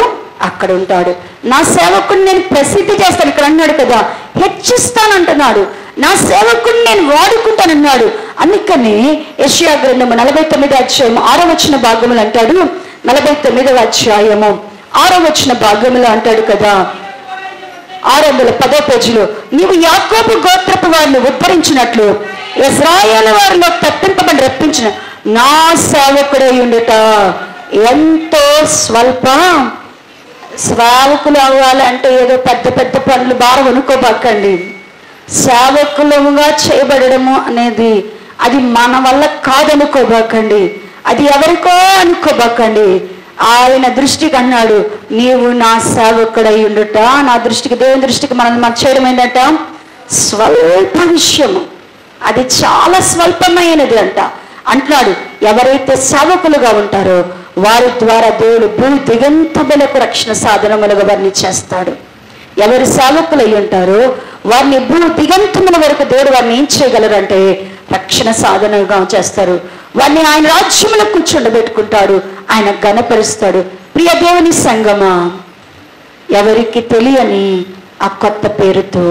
అక్కడ ఉంటాడు. నా సేవకుడిని నేను ప్రసిద్ధి చేస్తాను, ఇక్కడ అన్నాడు కదా, హెచ్చిస్తానంటున్నాడు. నా సేవకుడిని నేను వాడుకుంటానన్నాడు. అందుకని యెషయా గ్రంథము 49వ అధ్యాయం 6వ వచన భాగములు అంటాడు, 49వ అధ్యాయము 6వ వచన భాగములు అంటాడు కదా, 610వ పేజీలో, నీవు యాకోబు గోత్రపు వారిని ఉద్ధరించినట్లు ఇశ్రాయేలు వారిలో తప్పింపబడి రప్పించిన నా సేవకుడై ఉండుట ఎంతో స్వల్ప. సేవకులు అవ్వాలంటే ఏదో పెద్ద పెద్ద పనులు భారం అనుకోబాకండి. సేవకులుగా చేయబడము అనేది అది మన వల్ల కాదనుకోబాకండి, అది ఎవరికో అనుకోబాకండి. ఆయన దృష్టికి అన్నాడు, నీవు నా సేవకుడై ఉండుట, నా దృష్టికి, దేవుని దృష్టికి మనల్ని మార్చేయడం ఏంటంట? స్వల్ప విషయము, అది చాలా స్వల్పమైనది అంట. అంటున్నాడు, ఎవరైతే సేవకులుగా ఉంటారో వారి ద్వారా దేవుడు భూ దిగంతములకు రక్షణ సాధనములుగా వారిని చేస్తాడు. ఎవరు సేవకులై ఉంటారో వారిని భూ దిగంతముల వరకు దేవుడు వారిని ఏం చేయగలరంటే రక్షణ సాధనగా చేస్తారు. వారిని ఆయన రాజ్యములో కూర్చుండబెట్టుకుంటాడు, ఆయన ఘనపరుస్తాడు. ప్రియ దేవుని సంగమా, ఎవరికి తెలియని ఆ కొత్త పేరుతో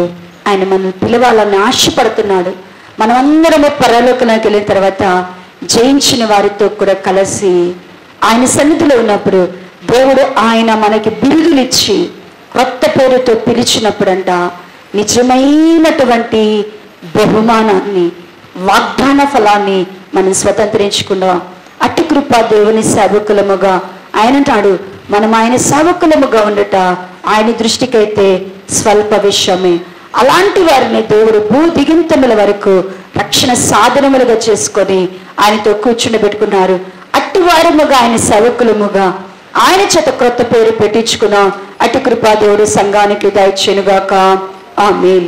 ఆయన మనల్ని పిలవాలని ఆశపడుతున్నాడు. మనమందరము పరలోకంలోకి వెళ్ళిన తర్వాత జయించిన వారితో కూడా కలిసి ఆయన సన్నిధిలో ఉన్నప్పుడు దేవుడు ఆయన మనకి బిరుదునిచ్చి కొత్త పేరుతో పిలిచినప్పుడంట నిజమైనటువంటి బహుమానాన్ని, వాగ్దాన ఫలాన్ని మనం స్వతంత్రించుకున్నాం. అట్టి కృప దేవుని సేవకులముగా ఆయన అంటాడు, మనం ఆయన సేవకులముగా ఉండట ఆయన దృష్టికైతే స్వల్ప విషయమే. అలాంటి వారిని దేవుడు భూ దిగంతముల వరకు రక్షణ సాధనములుగా చేసుకొని ఆయనతో కూర్చుండబెట్టుకున్నారు. అట్టి వారముగా ఆయన సేవకులముగా ఆయన చేత క్రొత్త పేరు పెట్టించుకున్నాం. అట్టి కృపా దేవుడు సంఘానికి దయచేయునుగాక. ఆమేన్.